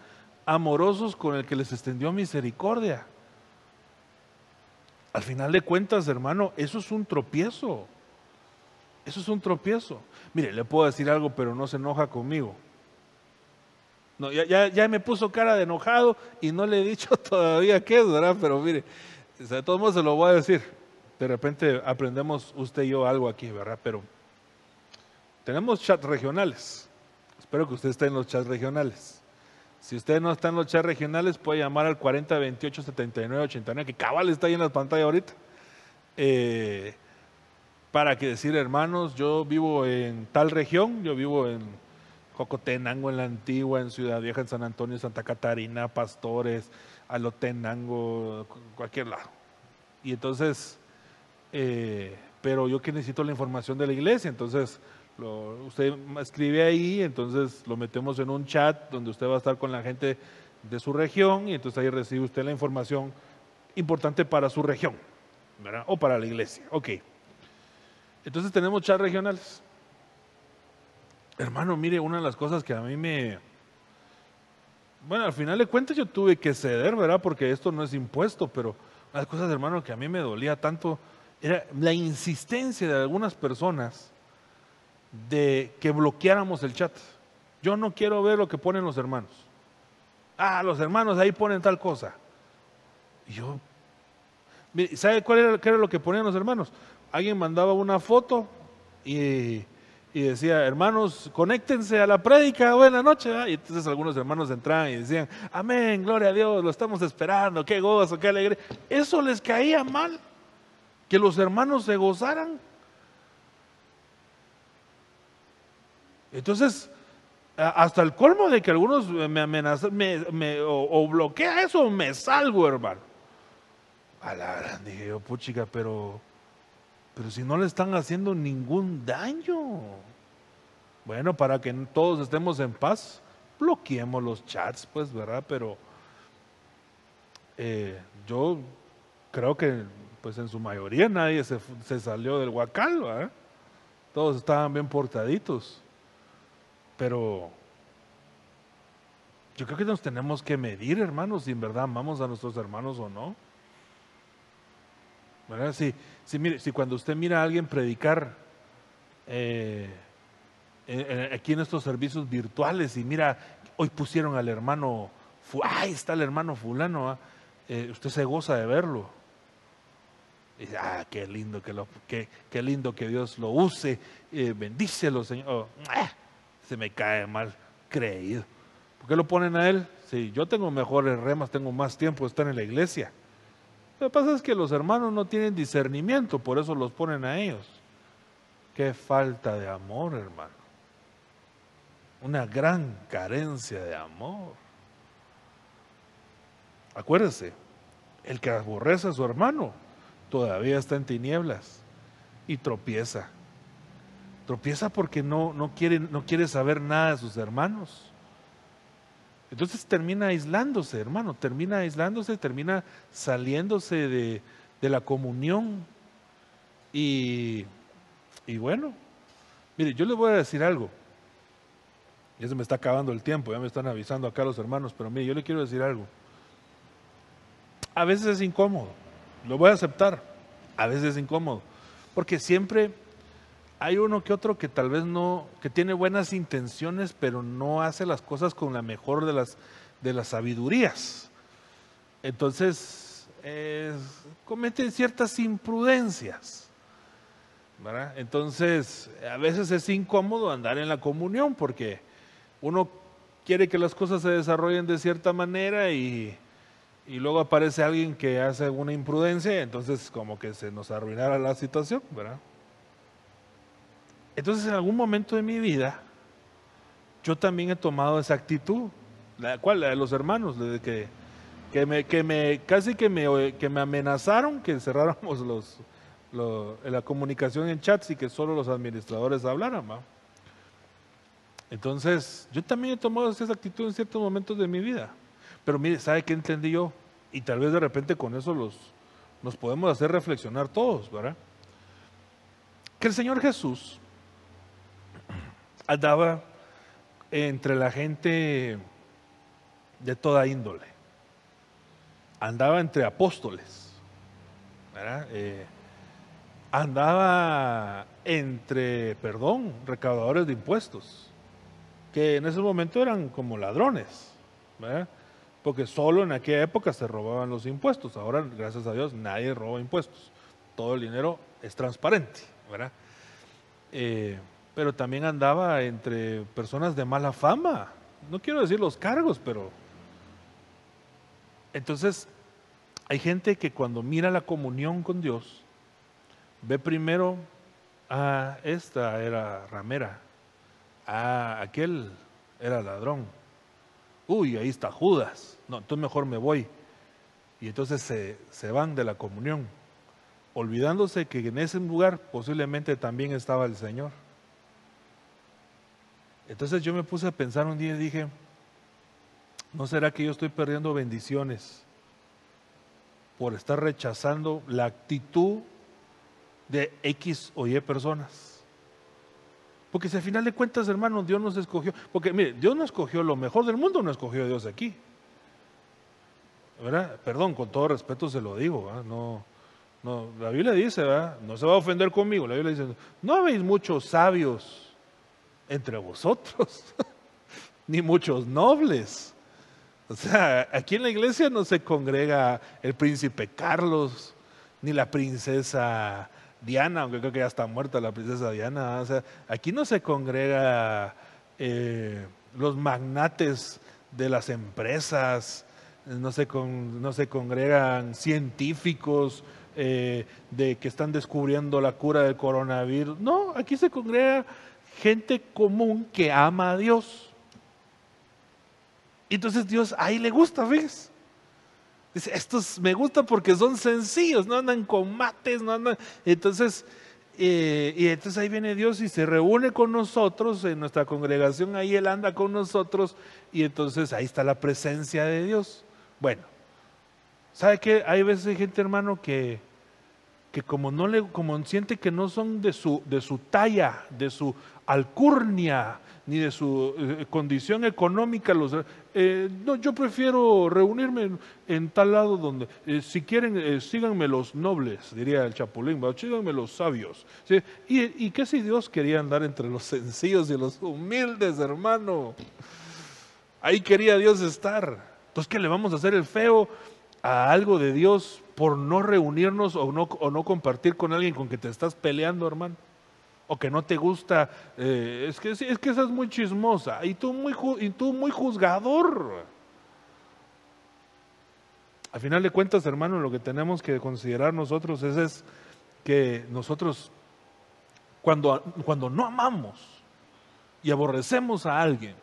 amorosos con el que les extendió misericordia. Al final de cuentas, hermano, eso es un tropiezo. Eso es un tropiezo. Mire, le puedo decir algo, pero no se enoja conmigo. No, ya me puso cara de enojado y no le he dicho todavía qué es, ¿verdad? Pero mire, de todos modos se lo voy a decir. De repente aprendemos usted y yo algo aquí, ¿verdad? Pero tenemos chats regionales. Espero que usted esté en los chats regionales. Si usted no está en los chats regionales, puede llamar al 4028-7989, que cabal está ahí en la pantalla ahorita. Para que decir, hermanos, yo vivo en tal región, yo vivo en Jocotenango, en La Antigua, en Ciudad Vieja, en San Antonio, Santa Catarina, Pastores, Alotenango, cualquier lado. Y entonces, pero yo que necesito la información de la iglesia, entonces usted escribe ahí, entonces lo metemos en un chat donde usted va a estar con la gente de su región y entonces ahí recibe usted la información importante para su región, ¿verdad? O para la iglesia, ok. Entonces tenemos chats regionales. Hermano, mire, una de las cosas que a mí bueno, al final de cuentas yo tuve que ceder, ¿verdad? Porque esto no es impuesto, pero una de las cosas, hermano, que a mí me dolía tanto era la insistencia de algunas personas de que bloqueáramos el chat. Yo no quiero ver lo que ponen los hermanos. Los hermanos ahí ponen tal cosa. Y yo, mire, ¿sabe qué era lo que ponían los hermanos? Alguien mandaba una foto y decía, hermanos, conéctense a la prédica, buena noche, ¿verdad? Y entonces algunos hermanos entraban y decían, amén, gloria a Dios, lo estamos esperando, qué gozo, qué alegría. Eso les caía mal, que los hermanos se gozaran. Entonces, hasta el colmo de que algunos me amenazan, o bloquea eso o me salgo, hermano. A la gran, dije yo, puchica, pero si no le están haciendo ningún daño. Bueno, para que todos estemos en paz, bloqueemos los chats, pues, ¿verdad? Pero yo creo que, pues, en su mayoría nadie se salió del huacal, ¿verdad? Todos estaban bien portaditos. Pero yo creo que nos tenemos que medir, hermanos, si en verdad amamos a nuestros hermanos o no. ¿Verdad? Si cuando usted mira a alguien predicar aquí en estos servicios virtuales y mira, hoy pusieron al hermano, ahí está el hermano fulano, usted se goza de verlo. Y dice, qué lindo qué lindo que Dios lo use, bendícelo, Señor. Se me cae mal creído. ¿Por qué lo ponen a él? Si yo tengo mejores remas, tengo más tiempo de estar en la iglesia. Lo que pasa es que los hermanos no tienen discernimiento, por eso los ponen a ellos. Qué falta de amor, hermano. Una gran carencia de amor. Acuérdese, el que aborrece a su hermano todavía está en tinieblas y tropieza. Tropieza porque no quiere saber nada de sus hermanos. Entonces termina aislándose, hermano, termina saliéndose de la comunión. Y bueno, mire, yo les voy a decir algo. Ya se me está acabando el tiempo, ya me están avisando acá los hermanos, pero mire, yo le quiero decir algo. A veces es incómodo, lo voy a aceptar, a veces es incómodo, porque siempre hay uno que otro que tal vez no, que tiene buenas intenciones, pero no hace las cosas con la mejor de las sabidurías. Entonces, comete ciertas imprudencias, ¿verdad? Entonces, a veces es incómodo andar en la comunión, porque uno quiere que las cosas se desarrollen de cierta manera y luego aparece alguien que hace una imprudencia, entonces como que se nos arruinara la situación, ¿verdad? Entonces en algún momento de mi vida, yo también he tomado esa actitud, la de los hermanos, desde que me amenazaron que cerráramos la comunicación en chats y que solo los administradores hablaran, ¿va? Entonces, yo también he tomado esa actitud en ciertos momentos de mi vida. Pero mire, ¿sabe qué entendí yo? Y tal vez de repente con eso nos podemos hacer reflexionar todos, ¿verdad? Que el Señor Jesús andaba entre la gente de toda índole. Andaba entre apóstoles, ¿verdad? Andaba entre, recaudadores de impuestos, que en ese momento eran como ladrones, ¿verdad? Porque solo en aquella época se robaban los impuestos. Ahora, gracias a Dios, nadie roba impuestos. Todo el dinero es transparente, ¿verdad? Pero también andaba entre personas de mala fama. No quiero decir los cargos, pero... Entonces, hay gente que cuando mira la comunión con Dios, ve primero, esta era ramera, aquel era ladrón. Uy, ahí está Judas. No, entonces mejor me voy. Y entonces se van de la comunión, olvidándose que en ese lugar posiblemente también estaba el Señor. Entonces yo me puse a pensar un día y dije, ¿no será que yo estoy perdiendo bendiciones por estar rechazando la actitud de X o Y personas? Porque si al final de cuentas, hermanos, Dios nos escogió, porque mire, Dios no escogió lo mejor del mundo, no escogió a Dios aquí, ¿verdad? Perdón, con todo respeto se lo digo, ¿verdad? No, la Biblia dice, ¿verdad? No se va a ofender conmigo, la Biblia dice, no habéis muchos sabios entre vosotros, ni muchos nobles. O sea, aquí en la iglesia no se congrega el príncipe Carlos, ni la princesa Diana, aunque creo que ya está muerta la princesa Diana. O sea, aquí no se congrega los magnates de las empresas, no se congregan científicos de que están descubriendo la cura del coronavirus. No, aquí se congrega gente común que ama a Dios. Entonces Dios ahí le gusta, ¿ves? Dice, estos me gustan porque son sencillos, no andan con mates, no andan. Entonces, y entonces ahí viene Dios y se reúne con nosotros en nuestra congregación, ahí Él anda con nosotros y entonces ahí está la presencia de Dios. Bueno, ¿sabe qué? Hay veces gente, hermano, que como siente que no son de su talla, de su alcurnia, ni de su condición económica, no, yo prefiero reunirme en tal lado donde, si quieren, síganme los nobles, diría el Chapulín, síganme los sabios. ¿Sí? ¿Y qué si Dios quería andar entre los sencillos y los humildes, hermano? Ahí quería Dios estar. Entonces, ¿qué le vamos a hacer el feo a algo de Dios por no reunirnos o no compartir con alguien con que te estás peleando, hermano? O que no te gusta, es que esa es muy chismosa y tú muy juzgador. Al final de cuentas, hermano, lo que tenemos que considerar nosotros es que nosotros cuando no amamos y aborrecemos a alguien,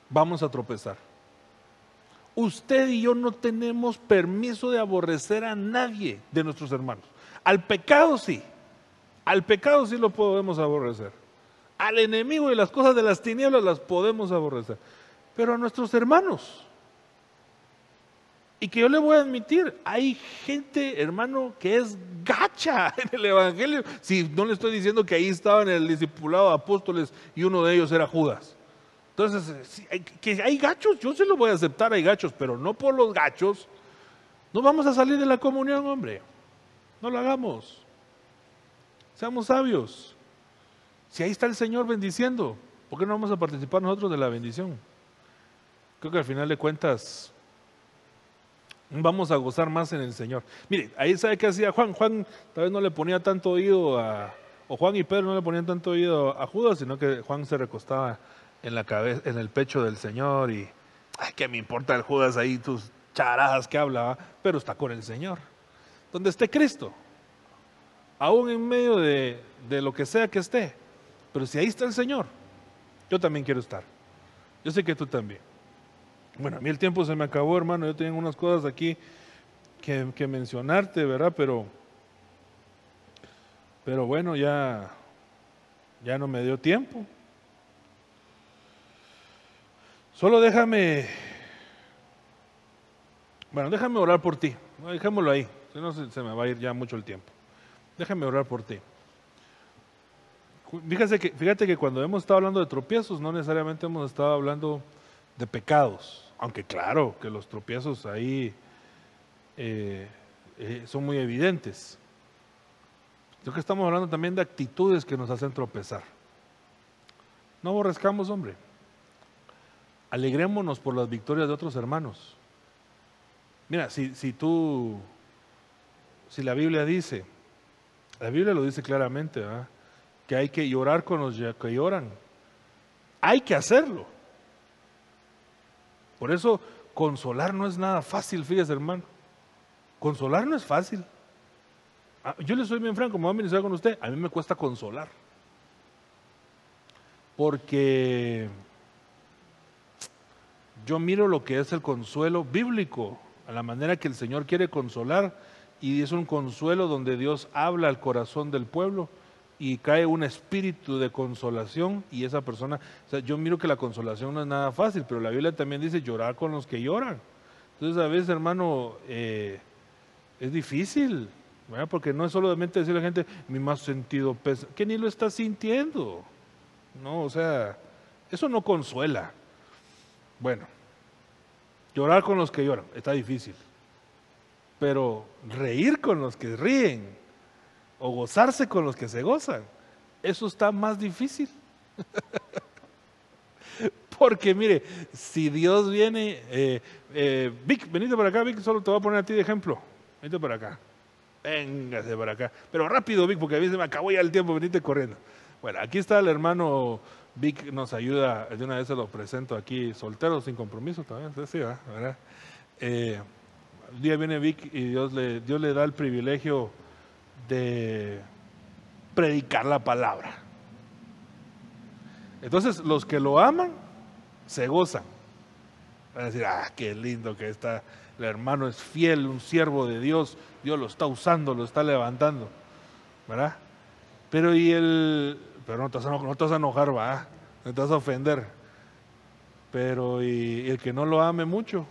vamos a tropezar. Usted y yo no tenemos permiso de aborrecer a nadie de nuestros hermanos. Al pecado sí lo podemos aborrecer. Al enemigo y las cosas de las tinieblas las podemos aborrecer. Pero a nuestros hermanos. Y que yo le voy a admitir, hay gente, hermano, que es gacha en el evangelio. Si no le estoy diciendo que ahí estaban el discipulado de apóstoles y uno de ellos era Judas. Entonces, que hay gachos, yo se lo voy a aceptar, hay gachos, pero no por los gachos. No vamos a salir de la comunión, hombre. No lo hagamos. Seamos sabios. Si ahí está el Señor bendiciendo, ¿por qué no vamos a participar nosotros de la bendición? Creo que al final de cuentas vamos a gozar más en el Señor. Mire, ahí sabe qué hacía Juan. Juan tal vez no le ponía tanto oído o Juan y Pedro no le ponían tanto oído a Judas, sino que Juan se recostaba en la cabeza, en el pecho del Señor y, ay, ¿qué me importa el Judas ahí, tus charadas que hablaba? Pero está con el Señor. Donde esté Cristo, aún en medio de lo que sea que esté, pero si ahí está el Señor, yo también quiero estar. Yo sé que tú también. Bueno, a mí el tiempo se me acabó, hermano, yo tengo unas cosas aquí que mencionarte, ¿verdad? Pero bueno, ya no me dio tiempo. Solo déjame orar por ti. Dejémoslo ahí, si no se me va a ir ya mucho el tiempo. Déjame orar por ti. Fíjate que cuando hemos estado hablando de tropiezos, no necesariamente hemos estado hablando de pecados, aunque claro que los tropiezos ahí son muy evidentes. Creo que estamos hablando también de actitudes que nos hacen tropezar. No aborrezcamos, hombre. Alegrémonos por las victorias de otros hermanos. Mira, si la Biblia lo dice claramente, ¿verdad? Que hay que llorar con los que lloran. Hay que hacerlo. Por eso, consolar no es nada fácil, fíjese, hermano. Consolar no es fácil. Yo le soy bien franco, me voy a ministrar con usted, a mí me cuesta consolar. Porque yo miro lo que es el consuelo bíblico, a la manera que el Señor quiere consolar, y es un consuelo donde Dios habla al corazón del pueblo y cae un espíritu de consolación y esa persona, o sea, yo miro que la consolación no es nada fácil, pero la Biblia también dice llorar con los que lloran. Entonces a veces, hermano, es difícil, ¿verdad? Porque no es solamente decirle a la gente, mi más sentido pesa, que ni lo está sintiendo, no, o sea, eso no consuela. Bueno, llorar con los que lloran, está difícil, pero reír con los que ríen, o gozarse con los que se gozan, eso está más difícil. Porque mire, si Dios viene, Vic, venite para acá, Vic, solo te voy a poner a ti de ejemplo, venite para acá, véngase para acá, pero rápido, Vic, porque a mí se me acabó ya el tiempo, venite corriendo. Bueno, aquí está el hermano Vic, nos ayuda, de una vez se lo presento aquí, soltero, sin compromiso también, sí, ¿verdad? Un día viene Vic y Dios le da el privilegio de predicar la palabra. Entonces los que lo aman se gozan, van a decir, qué lindo que está, el hermano es fiel, un siervo de Dios, Dios lo está usando, lo está levantando, ¿verdad? Pero no te vas a enojar, va, no te vas a ofender, pero y el que no lo ame mucho,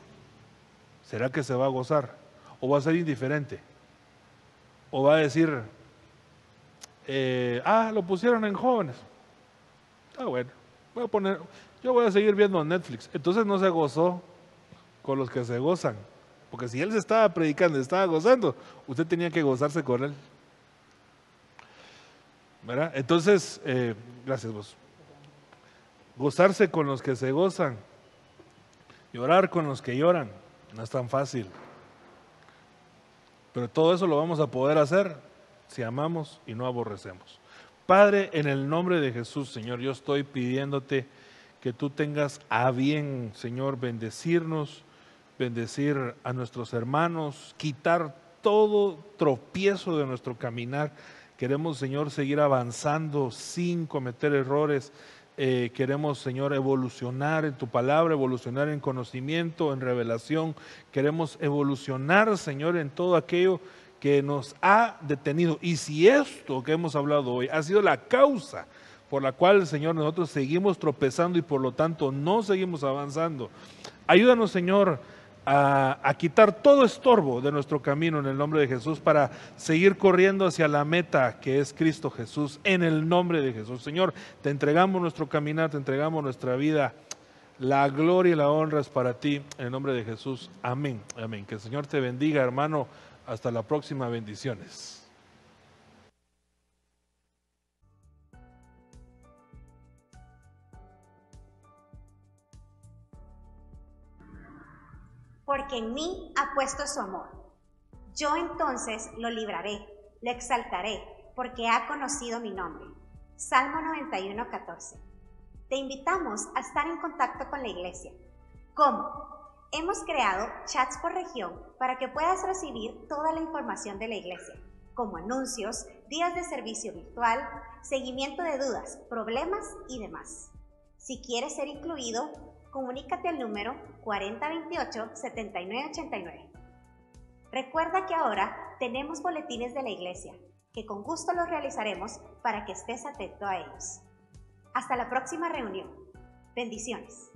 ¿será que se va a gozar? ¿O va a ser indiferente? ¿O va a decir, lo pusieron en jóvenes? Está bueno, yo voy a seguir viendo Netflix. Entonces no se gozó con los que se gozan. Porque si él se estaba predicando, estaba gozando, usted tenía que gozarse con él. ¿Verdad? Entonces, gracias vos. Gozarse con los que se gozan, llorar con los que lloran, no es tan fácil. Pero todo eso lo vamos a poder hacer si amamos y no aborrecemos. Padre, en el nombre de Jesús, Señor, yo estoy pidiéndote que tú tengas a bien, Señor, bendecirnos, bendecir a nuestros hermanos, quitar todo tropiezo de nuestro caminar. Queremos, Señor, seguir avanzando sin cometer errores. Queremos, Señor, evolucionar en tu palabra, evolucionar en conocimiento, en revelación. Queremos evolucionar, Señor, en todo aquello que nos ha detenido. Y si esto que hemos hablado hoy ha sido la causa por la cual, Señor, nosotros seguimos tropezando y por lo tanto no seguimos avanzando, ayúdanos, Señor, a quitar todo estorbo de nuestro camino en el nombre de Jesús para seguir corriendo hacia la meta que es Cristo Jesús, en el nombre de Jesús. Señor, te entregamos nuestro caminar, te entregamos nuestra vida. La gloria y la honra es para ti, en el nombre de Jesús. Amén. Amén. Que el Señor te bendiga, hermano. Hasta la próxima. Bendiciones. Porque en mí ha puesto su amor. Yo entonces lo libraré, lo exaltaré, porque ha conocido mi nombre. Salmo 91, 14. Te invitamos a estar en contacto con la iglesia. ¿Cómo? Hemos creado chats por región para que puedas recibir toda la información de la iglesia, como anuncios, días de servicio virtual, seguimiento de dudas, problemas y demás. Si quieres ser incluido, comunícate al número 4028-7989. Recuerda que ahora tenemos boletines de la iglesia, que con gusto los realizaremos para que estés atento a ellos. Hasta la próxima reunión. Bendiciones.